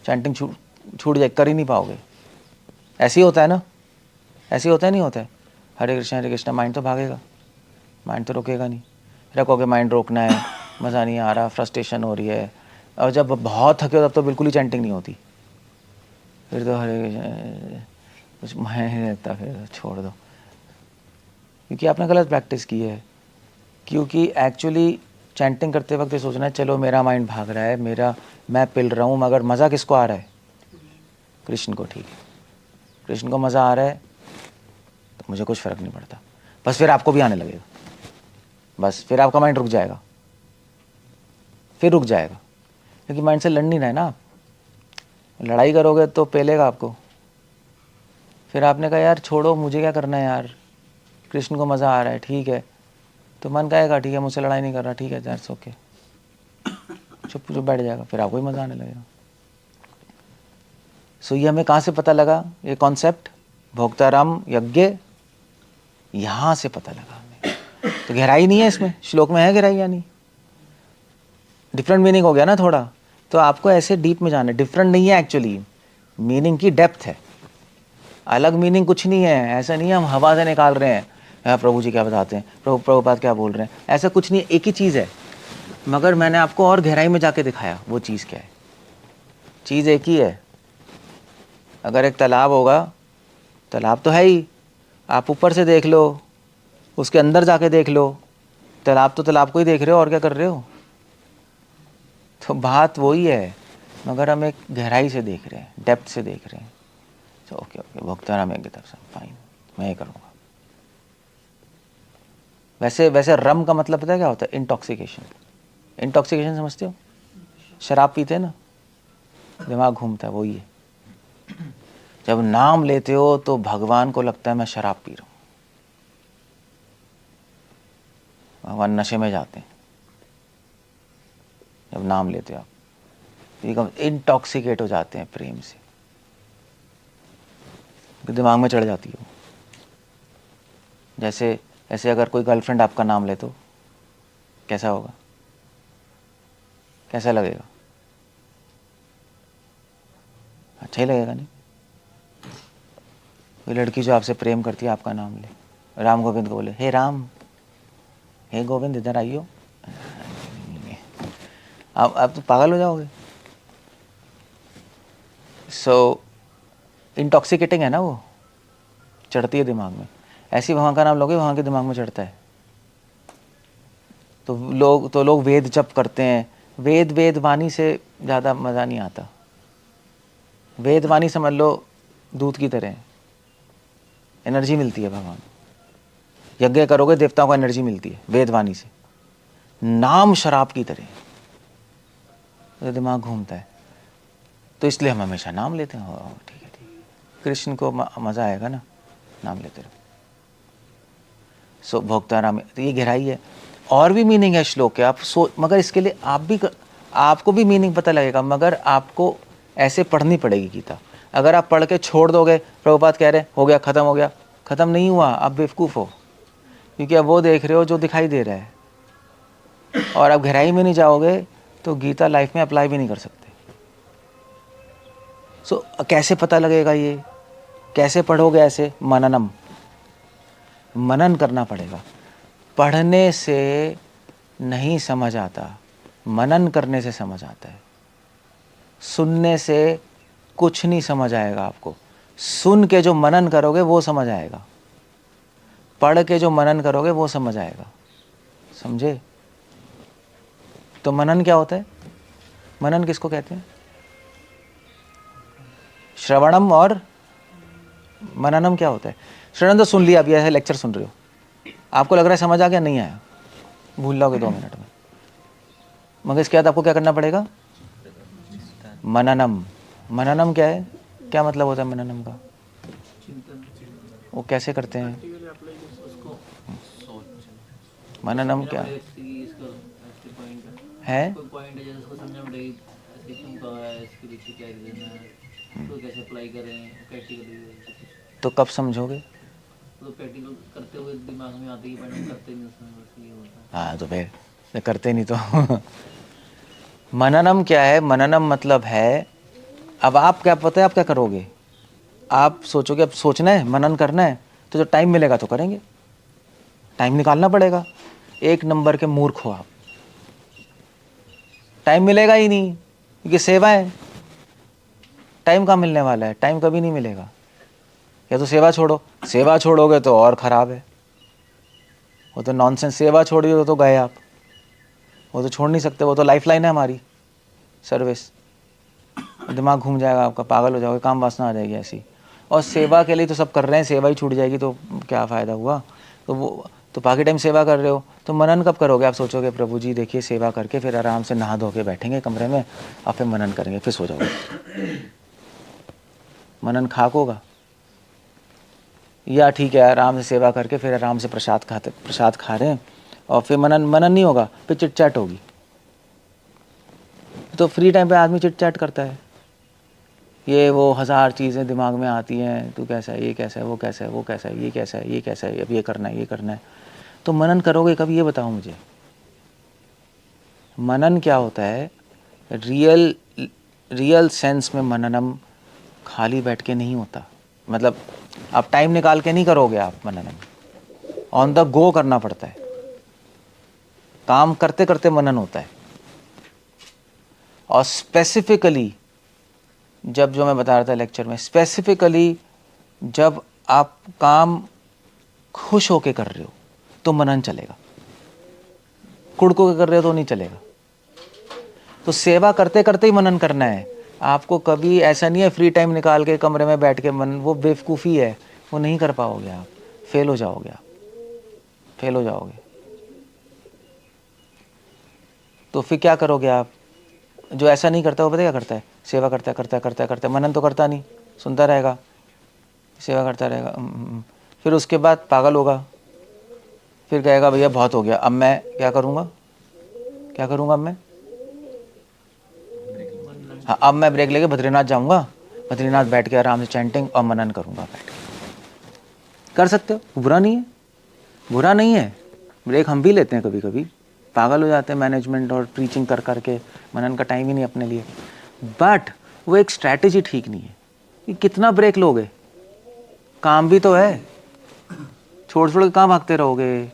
चैंटिंग छूट जाए, कर ही नहीं पाओगे। ऐसे ही होता है ना? ऐसे ही होता है, नहीं होता है? हरे कृष्णा माइंड तो भागेगा। माइंड तो रुकेगा नहीं। रखोगे माइंड रोकना है, मज़ा नहीं आ रहा, फ्रस्ट्रेशन हो रही है, और जब बहुत थके हो तब तो बिल्कुल ही चैंटिंग नहीं होती, फिर तो हरे कुछ मायने नहीं रहता, फिर छोड़ दो, क्योंकि आपने गलत प्रैक्टिस की है। क्योंकि एक्चुअली चैंटिंग करते वक्त ये सोचना है चलो मेरा माइंड भाग रहा है, मैं पिल रहा हूँ, मगर मज़ा किसको आ रहा है? कृष्ण को। ठीक है, कृष्ण को मज़ा आ रहा है तो मुझे कुछ फ़र्क नहीं पड़ता। बस फिर आपको भी आने लगेगा, बस फिर आपका माइंड रुक जाएगा, फिर रुक जाएगा, क्योंकि माइंड से लड़ नहीं रहे ना आप। लड़ाई करोगे तो पेलेगा आपको। फिर आपने कहा यार छोड़ो, मुझे क्या करना है यार, कृष्ण को मज़ा आ रहा है, ठीक है, तो मन कहेगा ठीक है मुझसे लड़ाई नहीं कर रहा, ठीक है दैट्स ओके, चुप चुप बैठ जाएगा, फिर आपको ही मज़ा आने लगेगा। सो ये हमें कहाँ से पता लगा, ये कॉन्सेप्ट भोक्ताराम यज्ञ, यहाँ से पता लगा हमें। तो गहराई नहीं है इसमें, श्लोक में है गहराई या नहीं? डिफरेंट मीनिंग हो गया ना थोड़ा, तो आपको ऐसे डीप में जाना है। डिफरेंट नहीं है एक्चुअली, मीनिंग की डेप्थ है, अलग मीनिंग कुछ नहीं है। ऐसा नहीं है हम हवा से निकाल रहे हैं, हाँ प्रभु जी क्या बताते हैं, प्रभुपाद क्या बोल रहे हैं, ऐसा कुछ नहीं है, एक ही चीज़ है, मगर मैंने आपको और गहराई में जाके दिखाया वो चीज़ क्या है। चीज़ एक ही है। अगर एक तालाब होगा, तालाब तो है ही, आप ऊपर से देख लो, उसके अंदर जाके देख लो, तालाब तो तालाब को ही देख रहे हो, और क्या कर रहे हो? तो बात वही है, मगर हम एक गहराई से देख रहे हैं, डेप्थ से देख रहे हैं। तो ओके ओके, भोक्ताराम यज्ञ तरफ से फाइन, मैं ये करूँगा। वैसे रम का मतलब पता है क्या होता है? इंटॉक्सिकेशन। इंटॉक्सिकेशन समझते हो? शराब पीते हैं ना, दिमाग घूमता है, वही है। जब नाम लेते हो तो भगवान को लगता है मैं शराब पी रहा हूँ, भगवान नशे में जाते हैं जब नाम लेते हो आप, एकदम इंटॉक्सिकेट हो जाते हैं प्रेम से, तो दिमाग में चढ़ जाती है। जैसे अगर कोई गर्लफ्रेंड आपका नाम ले तो कैसा होगा, कैसा लगेगा? अच्छा ही लगेगा नहीं? कोई लड़की जो आपसे प्रेम करती है, आपका नाम ले, राम गोविंद को बोले हे राम, हे गोविंद इधर आइयो, आप तो पागल हो जाओगे। सो इंटॉक्सिकेटिंग है ना, वो चढ़ती है दिमाग में। ऐसे ही वहाँ का नाम लोगे, वहाँ के दिमाग में चढ़ता है। तो लोग वेद जप करते हैं, वेद वाणी से ज़्यादा मज़ा नहीं आता। वेद वाणी समझ लो दूध की तरह, एनर्जी मिलती है भगवान। यज्ञ करोगे देवताओं को एनर्जी मिलती है वेद वाणी से। नाम शराब की तरह, तो दिमाग घूमता है, तो इसलिए हम हमेशा नाम लेते हैं। ठीक है, कृष्ण को मज़ा आएगा ना, नाम लेते रहो। सो भोक्ताराम, तो ये गहराई है। और भी मीनिंग है श्लोक के, आप मगर इसके लिए आपको भी मीनिंग पता लगेगा, मगर आपको ऐसे पढ़नी पड़ेगी गीता। अगर आप पढ़ के छोड़ दोगे, प्रभुपाद कह रहे हो गया, ख़त्म हो गया, ख़त्म नहीं हुआ, आप बेवकूफ़ हो, क्योंकि अब वो देख रहे हो जो दिखाई दे रहा है, और आप गहराई में नहीं जाओगे तो गीता लाइफ में अप्लाई भी नहीं कर सकते। सो कैसे पता लगेगा ये, कैसे पढ़ोगे? ऐसे मनन करना पड़ेगा। पढ़ने से नहीं समझ आता, मनन करने से समझ आता है। सुनने से कुछ नहीं समझ आएगा आपको, सुन के जो मनन करोगे वो समझ आएगा, पढ़ के जो मनन करोगे वो समझ आएगा। समझे? तो मनन क्या होता है? मनन किसको कहते हैं? श्रवणम और मननम क्या होता है? श्रवण तो सुन लिया, अभी ऐसे लेक्चर सुन रहे हो, आपको लग रहा है समझ आ गया, नहीं आया, भूल जाओगे 2 मिनट में। मगर इसके बाद आपको क्या करना पड़ेगा? मननम क्या है? क्या मतलब होता है मननम का? वो कैसे करते हैं मननम? क्या है? तो कब समझोगे? तो प्रैक्टिकल करते हुए दिमाग में आते ही, पर करते नहीं उसमें, बस ये होता है। हाँ, तो फिर करते नहीं तो मननम क्या है? मननम मतलब है, अब आप क्या पता है आप क्या करोगे? आप सोचोगे अब सोचना है, मनन करना है, तो जो टाइम मिलेगा तो करेंगे, टाइम निकालना पड़ेगा। एक नंबर के मूर्ख हो आप, टाइम मिलेगा ही नहीं, क्योंकि सेवा है। टाइम कहाँ मिलने वाला है, टाइम कभी नहीं मिलेगा। या तो सेवा छोड़ो, सेवा छोड़ोगे तो और ख़राब है, वो तो नॉनसेंस। सेवा छोड़िए तो गए आप, वो तो छोड़ नहीं सकते, वो तो लाइफ लाइन है हमारी, सर्विस। दिमाग घूम जाएगा आपका, पागल हो जाओगे, काम वासना आ जाएगी ऐसी। और सेवा के लिए तो सब कर रहे हैं, सेवा ही छूट जाएगी तो क्या फ़ायदा हुआ। तो वो तो बाकी टाइम सेवा कर रहे हो, तो मनन कब करोगे? आप सोचोगे प्रभु जी देखिए सेवा करके फिर आराम से नहा धो के बैठेंगे कमरे में, और फिर मनन करेंगे, फिर सो जाओगे। मनन खाक होगा। या ठीक है आराम से सेवा करके फिर आराम से प्रसाद खा रहे हैं, और फिर मनन नहीं होगा, फिर चिट चैट होगी। तो फ्री टाइम पे आदमी चिट चैट करता है, ये वो 1000 चीज़ें दिमाग में आती हैं, तू कैसा है, ये कैसा है, वो कैसा है, वो कैसा है, ये कैसा है, ये कैसा है, अब ये करना है, ये करना है। तो मनन करोगे कभी, ये बताओ मुझे। मनन क्या होता है? रियल सेंस में मननम खाली बैठ के नहीं होता। मतलब आप टाइम निकाल के नहीं करोगे आप मननम, ऑन द गो करना पड़ता है। काम करते करते मनन होता है। और स्पेसिफिकली जब, जो मैं बता रहा था लेक्चर में, स्पेसिफिकली जब आप काम खुश होके कर रहे हो तो मनन चलेगा, कुड़को के कर रहे हो तो नहीं चलेगा। तो सेवा करते करते ही मनन करना है आपको। कभी ऐसा नहीं है फ्री टाइम निकाल के कमरे में बैठ के मन, वो बेवकूफ़ी है, वो नहीं कर पाओगे आप, फेल हो जाओगे आप, फेल हो जाओगे। तो फिर क्या करोगे आप? जो ऐसा नहीं करता वो पता क्या करता है? सेवा करता है, करता है, करता है, करता है, मनन तो करता नहीं, सुनता रहेगा, सेवा करता रहेगा। फिर उसके बाद पागल होगा, फिर कहेगा भैया बहुत हो गया, अब मैं क्या करूँगा, क्या करूँगा अब मैं? हाँ, अब मैं ब्रेक लेके बद्रीनाथ जाऊँगा, बद्रीनाथ बैठ के आराम से चैंटिंग और मनन करूँगा बैठ के। कर सकते हो, बुरा नहीं है, बुरा नहीं है। ब्रेक हम भी लेते हैं कभी कभी, पागल हो जाते हैं मैनेजमेंट और टीचिंग कर करके, मनन का टाइम ही नहीं अपने लिए। बट वो एक स्ट्रैटेजी ठीक नहीं है कि कितना ब्रेक लोगे, काम भी तो है, छोड़ छोड़ के कहाँ भागते रहोगे।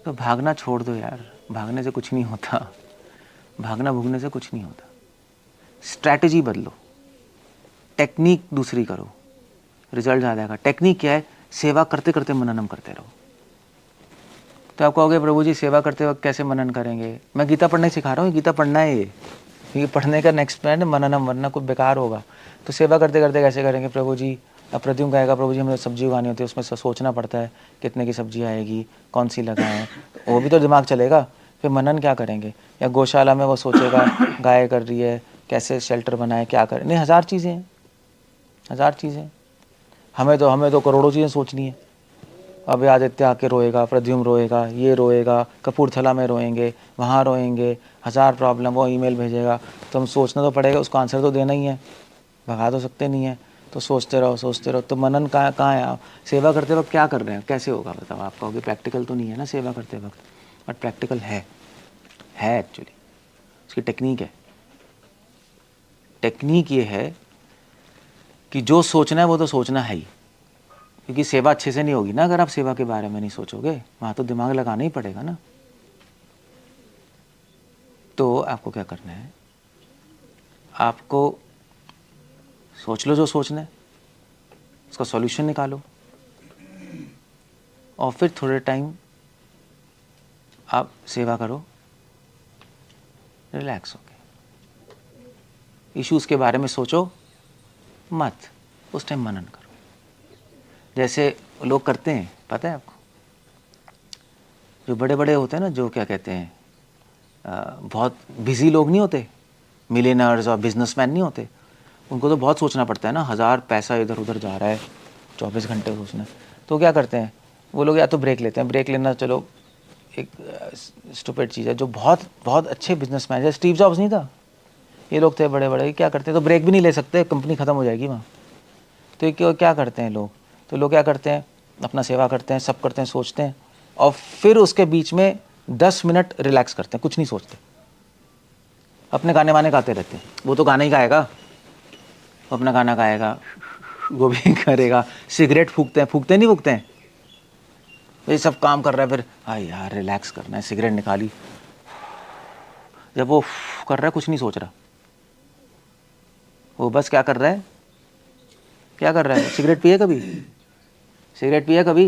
तो भागना छोड़ दो यार, भागने से कुछ नहीं होता, भागना भूगने से कुछ नहीं होता। स्ट्रैटेजी बदलो, टेक्निक दूसरी करो, रिजल्ट आ जाएगा। टेक्निक क्या है? सेवा करते करते मननम करते रहो। तो आप कहोगे प्रभु जी सेवा करते वक्त कैसे मनन करेंगे? मैं गीता पढ़ने सिखा रहा हूँ, गीता पढ़ना है ये पढ़ने का नेक्स्ट प्लान है मननम, वरना कुछ बेकार होगा। तो सेवा करते करते कैसे करेंगे प्रभु जी? अब प्रद्युम्न कहेगा प्रभु जी हमें सब्जी उगानी होती है, उसमें सोचना पड़ता है कितने की सब्जी आएगी, कौन सी लगाएं, वो भी तो दिमाग चलेगा। फिर मनन क्या करेंगे? या गौशाला में वो सोचेगा गाय कर रही है, कैसे शेल्टर बनाए, क्या करें, नहीं 1000 चीज़ें हैं, 1000 चीज़ें। हमें तो करोड़ों चीज़ें सोचनी है। अब आदित्य आके रोएगा, प्रद्युम्न रोएगा, ये रोएगा, कपूरथला में रोएंगे, वहाँ रोएंगे, 1000 प्रॉब्लम, वो ईमेल भेजेगा, तो हम सोचना तो पड़ेगा, उसको आंसर तो देना ही है, भगा तो सकते नहीं है। तो सोचते रहो सोचते रहो। तो मनन कहाँ है? आप सेवा करते वक्त क्या कर रहे हैं? कैसे होगा बताओ? आप कहोगे प्रैक्टिकल तो नहीं है ना सेवा करते वक्त, बट प्रैक्टिकल है एक्चुअली। उसकी टेक्निक है। टेक्निक ये है कि जो सोचना है वो तो सोचना है ही, क्योंकि सेवा अच्छे से नहीं होगी ना अगर आप सेवा के बारे में नहीं सोचोगे, वहाँ तो दिमाग लगाना ही पड़ेगा ना। तो आपको क्या करना है? आपको सोच लो जो सोचना है, उसका सॉल्यूशन निकालो, और फिर थोड़े टाइम आप सेवा करो रिलैक्स होके। इश्यूज़ के बारे में सोचो मत, उस टाइम मनन करो। जैसे लोग करते हैं, पता है आपको, जो बड़े बड़े होते हैं ना, जो क्या कहते हैं, बहुत बिजी लोग नहीं होते, मिलियनर्स और बिजनेसमैन नहीं होते, उनको तो बहुत सोचना पड़ता है ना, 1000 पैसा इधर उधर जा रहा है, 24 घंटे सोचना। तो क्या करते हैं वो लोग? या तो ब्रेक लेते हैं। ब्रेक लेना चलो एक स्टूपिड चीज़ है। जो बहुत बहुत अच्छे बिजनेसमैन, जैसे स्टीव जॉब्स नहीं था, ये लोग थे बड़े बड़े, क्या करते हैं? तो ब्रेक भी नहीं ले सकते, कंपनी ख़त्म हो जाएगी वहाँ। तो ये क्या करते हैं लोग? तो लोग क्या करते हैं? अपना सेवा करते हैं, सब करते हैं, सोचते हैं, और फिर उसके बीच में 10 मिनट रिलैक्स करते हैं, कुछ नहीं सोचते, अपने गाने वाने गाते रहते हैं। वो तो गाना ही गाएगा, अपना गाना गाएगा, वो भी करेगा। सिगरेट फूकते हैं, नहीं फूकते हैं? ये सब काम कर रहा है, फिर हाँ यार रिलैक्स करना है, सिगरेट निकाली, जब वो कर रहा है कुछ नहीं सोच रहा, वो बस क्या कर रहा है, क्या कर रहा है, सिगरेट पिए कभी, सिगरेट पिए कभी,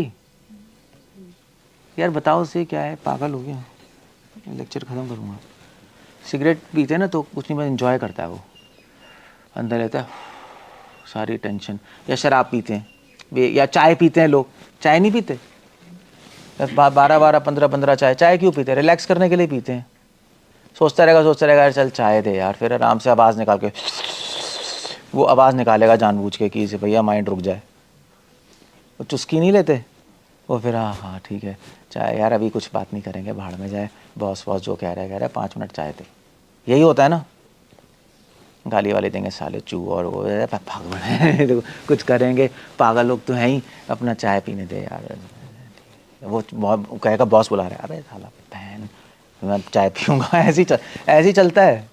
यार बताओ से क्या है, पागल हो गया, लेक्चर ख़त्म करूँगा। सिगरेट पीते हैं ना तो कुछ नहीं, बस इंजॉय करता है वो, अंदर रहता है सारी टेंशन। या शराब पीते हैं, या चाय पीते हैं लोग, चाय नहीं पीते, 12-12 15-15 चाय क्यों पीते हैं, रिलैक्स करने के लिए पीते हैं। सोचता रहेगा यार चल चाय दे यार, फिर आराम से आवाज़ निकाल के वो आवाज़ निकालेगा जानबूझ के कि इसे भैया माइंड रुक जाए। वो चुस्की नहीं लेते वो, फिर हाँ ठीक है चाय यार, अभी कुछ बात नहीं करेंगे, भाड़ में जाए, बॉस जो कह रहा है 5 मिनट चाय दे। यही होता है ना, गाली वाली देंगे साले चू और वो पागल है तो कुछ करेंगे, पागल लोग तो हैं ही, अपना चाय पीने दे यार। वो कहेगा बॉस बुला रहा है, अबे साला बहन मैं चाय पीऊँगा, ऐसे ही चलता है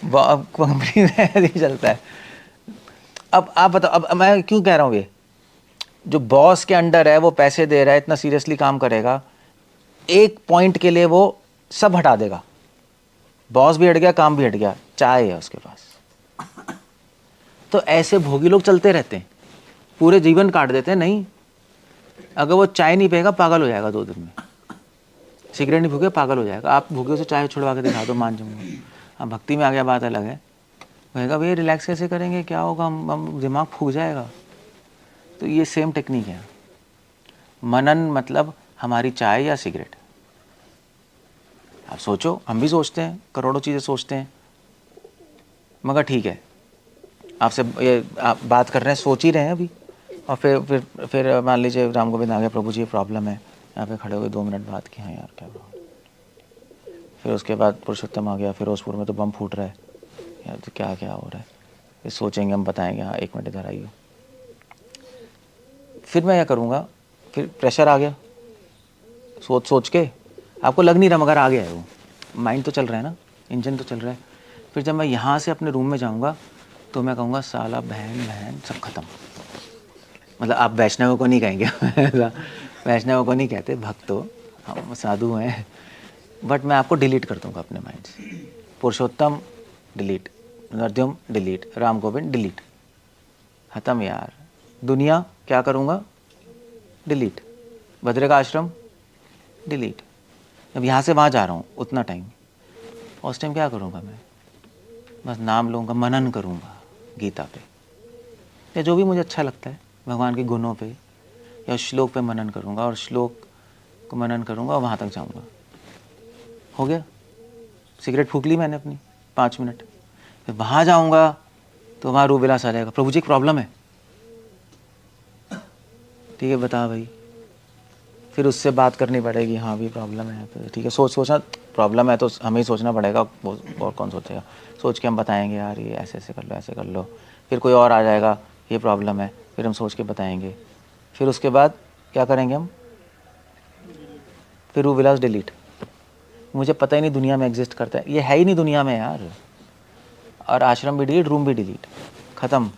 कंपनी में, ऐसे ही चलता है। अब आप बताओ, अब मैं क्यों कह रहा हूँ, ये जो बॉस के अंडर है वो पैसे दे रहा है, इतना सीरियसली काम करेगा, एक पॉइंट के लिए वो सब हटा देगा, बॉस भी हट गया, काम भी हट गया, चाय है उसके पास। तो ऐसे भोगी लोग चलते रहते हैं, पूरे जीवन काट देते हैं। नहीं, अगर वो चाय नहीं पिएगा पागल हो जाएगा 2 दिन में, सिगरेट नहीं भूखे पागल हो जाएगा। आप भूखे से चाय छुड़वा के दिखा दो, मान जाऊंगा। हाँ भक्ति में आ गया बात अलग है, कहेगा भैया रिलैक्स कैसे करेंगे, क्या होगा, हम दिमाग फूक जाएगा। तो ये सेम टेक्निक है, मनन मतलब हमारी चाय या सिगरेट। आप सोचो, हम भी सोचते हैं, करोड़ों चीज़ें सोचते हैं, मगर ठीक है आपसे ये आप बात कर रहे हैं, सोच ही रहे हैं अभी, और फिर मान लीजिए राम गोविंद आ गया, प्रभु जी ये प्रॉब्लम है, यहाँ पे खड़े हो गए 2 मिनट बात की, हाँ यार क्या प्रॉब्लम। फिर उसके बाद पुरुषोत्तम आ गया, फिरोजपुर में तो बम फूट रहा है यार, तो क्या क्या हो रहा है, फिर सोचेंगे, हम बताएंगे, हाँ 1 मिनट इधर आइए। फिर मैं क्या करूँगा, फिर प्रेशर आ गया, सोच के आपको लग नहीं रहा मगर आ गया है, वो माइंड तो चल रहा है ना, इंजन तो चल रहा है। फिर जब मैं यहाँ से अपने रूम में जाऊँगा तो मैं कहूँगा साला बहन सब ख़त्म। मतलब आप वैष्णवों को नहीं कहेंगे वैष्णवों को नहीं कहते, भक्त हो, हम साधु हैं, बट मैं आपको डिलीट कर दूँगा अपने माइंड से। पुरुषोत्तम डिलीट, नरद्युम डिलीट, राम गोविंद डिलीट, ख़त्म यार। दुनिया क्या करूँगा, डिलीट। भद्रे आश्रम डिलीट। अब यहाँ से वहाँ जा रहा हूँ उतना टाइम, उस टाइम क्या करूँगा मैं, बस नाम लूँगा, मनन करूँगा गीता पे, या जो भी मुझे अच्छा लगता है भगवान के गुणों पे, या श्लोक पे मनन करूँगा, और श्लोक को मनन करूँगा और वहाँ तक जाऊँगा। हो गया, सिगरेट फूक ली मैंने अपनी 5 मिनट, फिर वहाँ जाऊँगा तो वहाँ रूबेलास आ जाएगा, प्रभु जी एक प्रॉब्लम है, ठीक है बता भाई, फिर उससे बात करनी पड़ेगी, हाँ भी प्रॉब्लम है, तो ठीक है सोचना, प्रॉब्लम है तो हमें ही सोचना पड़ेगा, और कौन सोचेगा, सोच के हम बताएंगे यार ये ऐसे ऐसे कर लो, ऐसे कर लो। फिर कोई और आ जाएगा, ये प्रॉब्लम है, फिर हम सोच के बताएंगे। फिर उसके बाद क्या करेंगे हम, फिर वो विलास डिलीट। मुझे पता ही नहीं दुनिया में एग्जिस्ट करता है, ये है ही नहीं दुनिया में यार। और आश्रम भी डिलीट, रूम भी डिलीट, ख़त्म।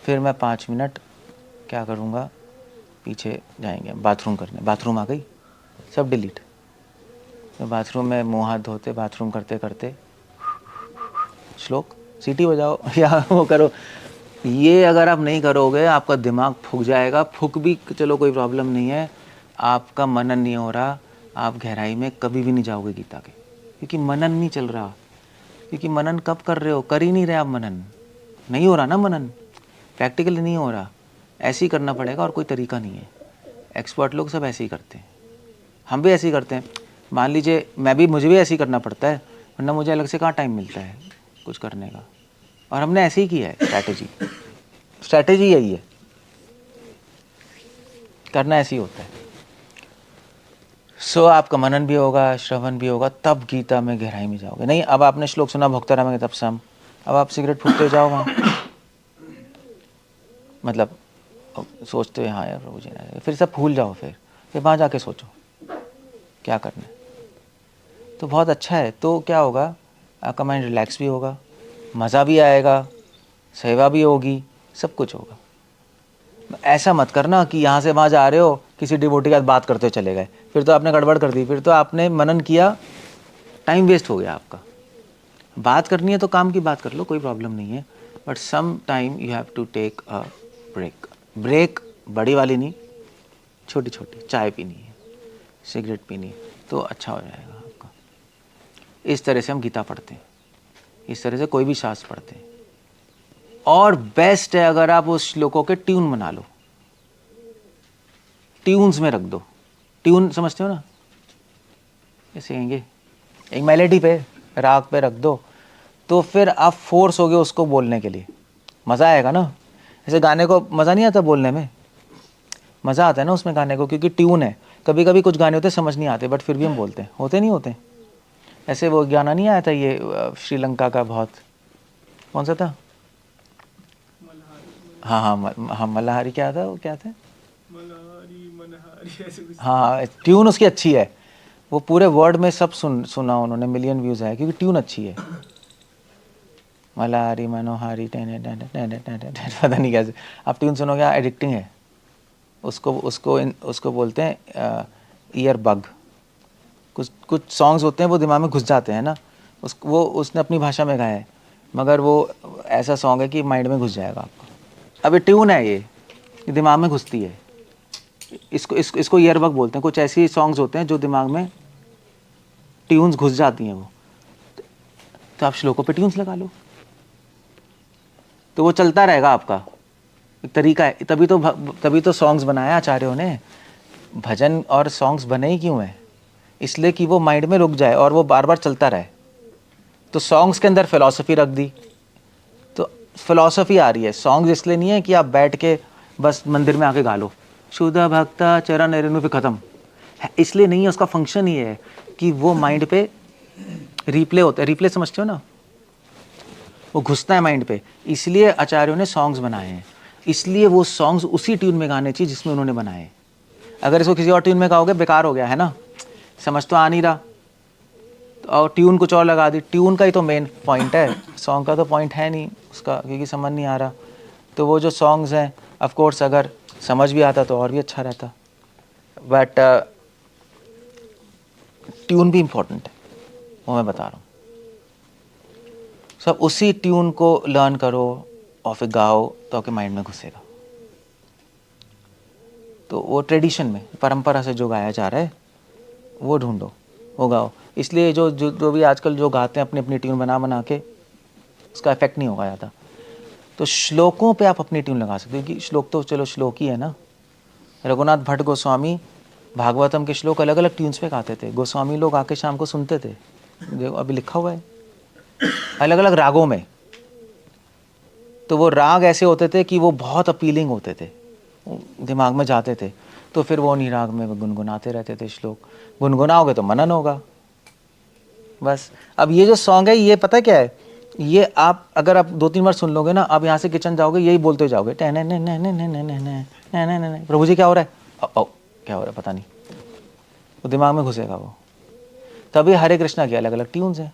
फिर मैं 5 मिनट क्या करूँगा, पीछे जाएंगे बाथरूम करने, बाथरूम आ गई, सब डिलीट। तो बाथरूम में मुँह हाथ धोते, बाथरूम करते करते श्लोक, सीटी बजाओ या वो करो। ये अगर आप नहीं करोगे आपका दिमाग फूक जाएगा। फूक भी चलो कोई प्रॉब्लम नहीं है, आपका मनन नहीं हो रहा, आप गहराई में कभी भी नहीं जाओगे गीता के, क्योंकि मनन नहीं चल रहा। क्योंकि मनन कब कर रहे हो, कर ही नहीं रहे आप मनन, नहीं हो रहा ना मनन, प्रैक्टिकली नहीं हो रहा। ऐसे ही करना पड़ेगा और कोई तरीका नहीं है। एक्सपर्ट लोग सब ऐसे ही करते हैं, हम भी ऐसे ही करते हैं। मान लीजिए मुझे भी ऐसे ही करना पड़ता है, वरना मुझे अलग से कहाँ टाइम मिलता है कुछ करने का। और हमने ऐसे ही किया है, स्ट्रैटेजी यही है, करना ऐसे ही होता है। सो आपका मनन भी होगा, श्रवण भी होगा, तब गीता में गहराई में जाओगे। नहीं अब आपने श्लोक सुना भोक्ता राम तब सम, अब आप सिगरेट फूकते जाओ वहाँ, मतलब सोचते हुए हाँ यार प्रभु जी ने, फिर सब भूल जाओ, फिर वहाँ जाके सोचो क्या करना है, तो बहुत अच्छा है। तो क्या होगा, आपका माइंड रिलैक्स भी होगा, मज़ा भी आएगा, सेवा भी होगी, सब कुछ होगा। ऐसा मत करना कि यहाँ से वहाँ जा रहे हो, किसी डिवोटी के साथ बात करते हुए चले गए, फिर तो आपने गड़बड़ कर दी, फिर तो आपने मनन किया, टाइम वेस्ट हो गया आपका। बात करनी है तो काम की बात कर लो, कोई प्रॉब्लम नहीं है, but some time you have to take a break. Break बड़ी वाली नहीं, छोटी छोटी, चाय पीनी है, सिगरेट पीनी है, तो अच्छा हो जाएगा आपका। इस तरह से हम गीता पढ़ते हैं, इस तरह से कोई भी शास्त्र पढ़ते हैं। और बेस्ट है अगर आप उस श्लोकों के ट्यून बना लो, ट्यून्स में रख दो। ट्यून समझते हो ना, कैसे कहेंगे, एक मेलोडी पे, राग पे रख दो, तो फिर आप फोर्स होगे उसको बोलने के लिए, मज़ा आएगा ना। ऐसे गाने को मज़ा नहीं आता बोलने में, मज़ा आता है ना उसमें गाने को, क्योंकि ट्यून है। कभी कभी कुछ गाने होते समझ नहीं आते, बट फिर भी हम बोलते हैं, होते नहीं होते। ऐसे वो गाना नहीं आया था ये श्रीलंका का, बहुत, कौन सा था, हाँ हाँ हाँ, मल्हारी, क्या था वो, क्या था, हाँ, ट्यून उसकी अच्छी है, वो पूरे वर्ल्ड में सब सुना उन्होंने, मिलियन व्यूज़ आए क्योंकि ट्यून अच्छी है। मल्हारी मनोहारी पता नहीं कैसे, आप ट्यून सुनोगे, एडिक्टिंग है। उसको बोलते हैं ईयर बग। कुछ सॉन्ग्स होते हैं वो दिमाग में घुस जाते हैं ना, वो उसने अपनी भाषा में गाया है, मगर वो ऐसा सॉन्ग है कि माइंड में घुस जाएगा आपको। अब ये ट्यून है, ये दिमाग में घुसती है, इसको ईयरबग बोलते हैं। कुछ ऐसी सॉन्ग्स होते हैं जो दिमाग में ट्यून्स घुस जाती हैं वो, तो आप श्लोकों पे ट्यून्स लगा लो, तो वो चलता रहेगा आपका। एक तरीका है, तभी तो सॉन्ग्स बनाया आचार्यों ने। भजन और सॉन्ग्स बने ही क्यों है, इसलिए कि वो माइंड में रुक जाए और वो बार बार चलता रहे। तो सॉन्ग्स के अंदर फिलॉसफी रख दी, तो फिलॉसफी आ रही है। सॉन्ग्स इसलिए नहीं है कि आप बैठ के बस मंदिर में आके गा लो, शुद्ध भक्ता चरण रेणु पे खत्म, इसलिए नहीं है। उसका फंक्शन ही है कि वो माइंड पे रिप्ले होता है। रिप्ले समझते हो ना, वो घुसता है माइंड पे, इसलिए आचार्यों ने सॉन्ग्स बनाए हैं। इसलिए वो सॉन्ग्स उसी ट्यून में गाने चाहिए जिसमें उन्होंने बनाए। अगर इसको किसी और ट्यून में गाओगे बेकार हो गया, है ना, समझ तो आ नहीं रहा, और ट्यून कुछ और लगा दी। ट्यून का ही तो मेन पॉइंट है, सॉन्ग का तो पॉइंट है नहीं उसका, क्योंकि समझ नहीं आ रहा। तो वो जो सॉन्ग्स हैं, ऑफ कोर्स अगर समझ भी आता तो और भी अच्छा रहता, बट ट्यून भी इम्पोर्टेंट है, वो मैं बता रहा हूँ। सब उसी ट्यून को लर्न करो और फिर गाओ, तो आपके माइंड में घुसेगा। तो वो ट्रेडिशन में, परंपरा से जो गाया जा रहा है वो ढूंढो, वो गाओ। इसलिए जो भी आजकल जो गाते हैं अपनी अपनी ट्यून बना के, उसका इफेक्ट नहीं होगा ज़्यादा। तो श्लोकों पे आप अपनी ट्यून लगा सकते हो, क्योंकि श्लोक तो चलो श्लोक ही है ना। रघुनाथ भट्ट गोस्वामी भागवतम के श्लोक अलग अलग ट्यून्स पे गाते थे। गोस्वामी लोग आके शाम को सुनते थे, देखो अभी लिखा हुआ है, अलग अलग रागों में। तो वो राग ऐसे होते थे कि वो बहुत अपीलिंग होते थे, दिमाग में जाते थे, तो फिर वो उन्हीं राग में गुनगुनाते रहते थे श्लोक। गुनगुनाओगे तो मनन होगा बस। अब ये जो सॉन्ग है, ये पता क्या है, ये आप अगर आप 2-3 बार सुन लोगे ना, आप यहाँ से किचन जाओगे यही बोलते जाओगे, प्रभु जी क्या हो रहा है, क्या हो रहा है पता नहीं, वो दिमाग में घुसेगा वो। तभी हरे कृष्णा की अलग अलग ट्यून्स हैं।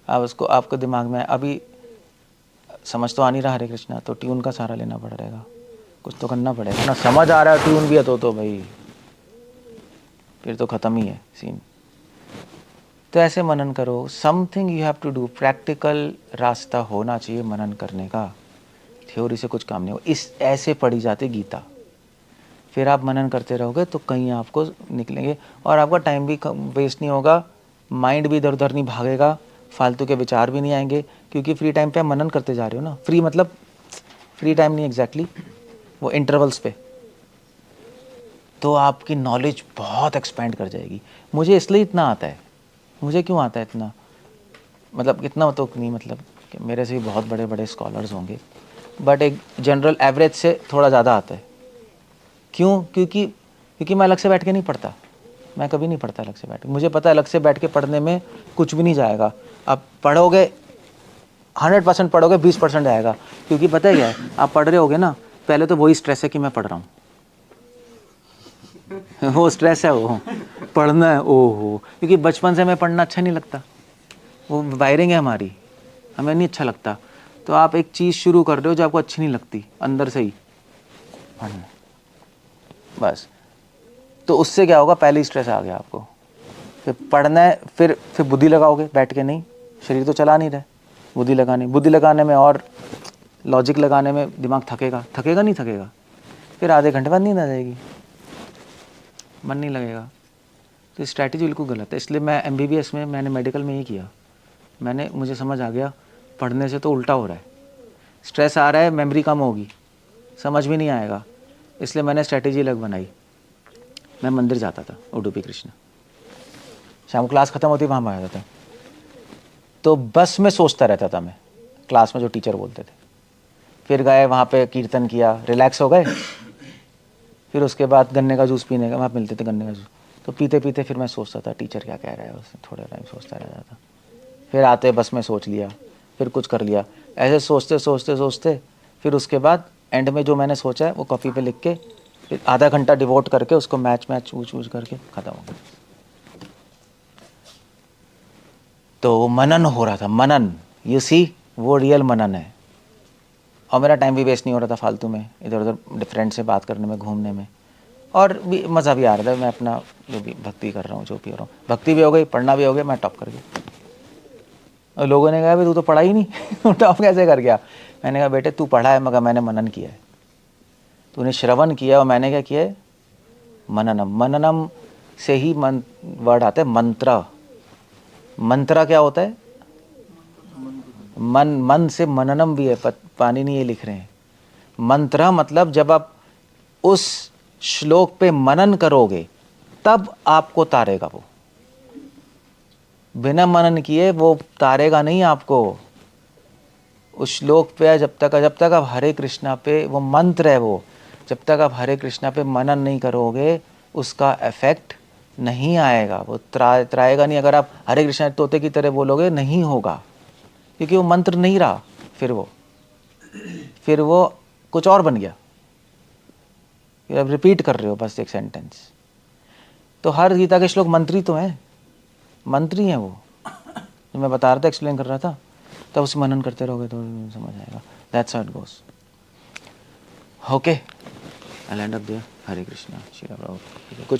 आप उसको, आपको दिमाग में अभी समझ तो आ नहीं रहा हरे कृष्णा, तो ट्यून का सहारा लेना पड़ेगा, कुछ तो करना पड़ेगा ना। समझ आ रहा है ट्यून भी है तो भाई फिर तो ख़त्म ही है सीन। तो ऐसे मनन करो, something you have to do, practical रास्ता होना चाहिए मनन करने का। थ्योरी से कुछ काम नहीं हो। इस ऐसे पढ़ी जाती गीता, फिर आप मनन करते रहोगे तो कहीं आपको निकलेंगे, और आपका टाइम भी वेस्ट नहीं होगा, माइंड भी इधर उधर नहीं भागेगा, फालतू के विचार भी नहीं आएंगे, क्योंकि फ्री टाइम पे आप मनन करते जा रहे हो ना। फ्री मतलब फ्री टाइम नहीं एग्जैक्टली, वो इंटरवल्स पे, तो आपकी नॉलेज बहुत एक्सपेंड कर जाएगी। मुझे इसलिए इतना आता है, मुझे क्यों आता है इतना, मतलब इतना तो नहीं, मतलब कि मेरे से भी बहुत बड़े बड़े स्कॉलर्स होंगे, बट एक जनरल एवरेज से थोड़ा ज़्यादा आता है। क्यों? क्योंकि मैं अलग से बैठ के नहीं पढ़ता, मैं कभी नहीं पढ़ता अलग से बैठ के। मुझे पता है अलग से बैठ के पढ़ने में कुछ भी नहीं जाएगा। आप पढ़ोगे 100% पढ़ोगे, 20% जाएगा, क्योंकि पता है क्या है, आप पढ़ रहे होगे ना, पहले तो वही स्ट्रेस है कि मैं पढ़ रहा हूँ वो स्ट्रेस है, वो पढ़ना है, ओहो, क्योंकि बचपन से हमें पढ़ना अच्छा नहीं लगता, वो वायरिंग है हमारी, हमें नहीं अच्छा लगता। तो आप एक चीज़ शुरू कर रहे हो जो आपको अच्छी नहीं लगती अंदर से ही, पढ़ना, बस। तो उससे क्या होगा, पहले स्ट्रेस आ गया आपको, फिर पढ़ना है, फिर बुद्धि लगाओगे बैठ के, नहीं, शरीर तो चला नहीं रहा, बुद्धि लगाने में और लॉजिक लगाने में दिमाग थकेगा नहीं थकेगा, फिर आधे घंटे बाद नींद आ जाएगी, मन नहीं लगेगा। तो स्ट्रैटेजी बिल्कुल गलत है। इसलिए मैं MBBS में, मैंने मेडिकल में ही किया, मुझे समझ आ गया पढ़ने से तो उल्टा हो रहा है, स्ट्रेस आ रहा है, मेमोरी कम होगी, समझ भी नहीं आएगा। इसलिए मैंने स्ट्रैटेजी अलग बनाई। मैं मंदिर जाता था, उडुपी कृष्ण, शाम को क्लास ख़त्म होती वहाँ आ जाता था, तो बस में सोचता रहता था मैं, क्लास में जो टीचर बोलते थे। फिर गए वहाँ पे, कीर्तन किया, रिलैक्स हो गए। फिर उसके बाद गन्ने का जूस पीने का, वहाँ मिलते थे गन्ने का जूस, तो पीते पीते फिर मैं सोचता था टीचर क्या कह रहा है, उससे थोड़ा टाइम सोचता रह जाता। फिर आते बस में सोच लिया, फिर कुछ कर लिया, ऐसे सोचते सोचते सोचते फिर उसके बाद एंड में जो मैंने सोचा है वो कॉपी पे लिख के, फिर आधा घंटा डिवोट करके उसको मैच ऊँच करके ख़त्म हो गया। तो मनन हो रहा था, मनन, यू सी, वो रियल मनन है। और मेरा टाइम भी वेस्ट नहीं हो रहा था फालतू में, इधर उधर फ्रेंड से बात करने में, घूमने में, और भी मज़ा भी आ रहा था। मैं अपना जो भी भक्ति कर रहा हूँ, जो भी हो रहा हूँ, भक्ति भी हो गई, पढ़ना भी हो गया, मैं टॉप कर गया। और लोगों ने कहा भाई तू तो पढ़ा ही नहीं टॉप कैसे कर गया? मैंने कहा बेटे तू पढ़ा है मगर मैंने मनन किया है, तूने श्रवण किया और मैंने क्या किया है, मननम। मननम से ही वर्ड आता है मंत्र। मंत्र क्या होता है? मन से मननम भी है, पानी नहीं ये लिख रहे हैं। मंत्र मतलब जब आप उस श्लोक पे मनन करोगे तब आपको तारेगा वो, बिना मनन किए वो तारेगा नहीं आपको। उस श्लोक पे जब तक आप हरे कृष्णा पे, वो मंत्र है वो, जब तक आप हरे कृष्णा पे मनन नहीं करोगे उसका इफेक्ट नहीं आएगा, वो त्राएगा नहीं। अगर आप हरे कृष्णा तोते की तरह बोलोगे नहीं होगा, क्योंकि वो मंत्र नहीं रहा, फिर वो कुछ और बन गया, फिर आप रिपीट कर रहे हो बस एक सेंटेंस। तो हर गीता के श्लोक मंत्री तो हैं, मंत्री हैं वो, जो मैं बता रहा था, एक्सप्लेन कर रहा था, तब उसे मनन करते रहोगे तो समझ आएगा। That's how it goes. Okay, I end up there. Hare Krishna, Shri Prabhu. कुछ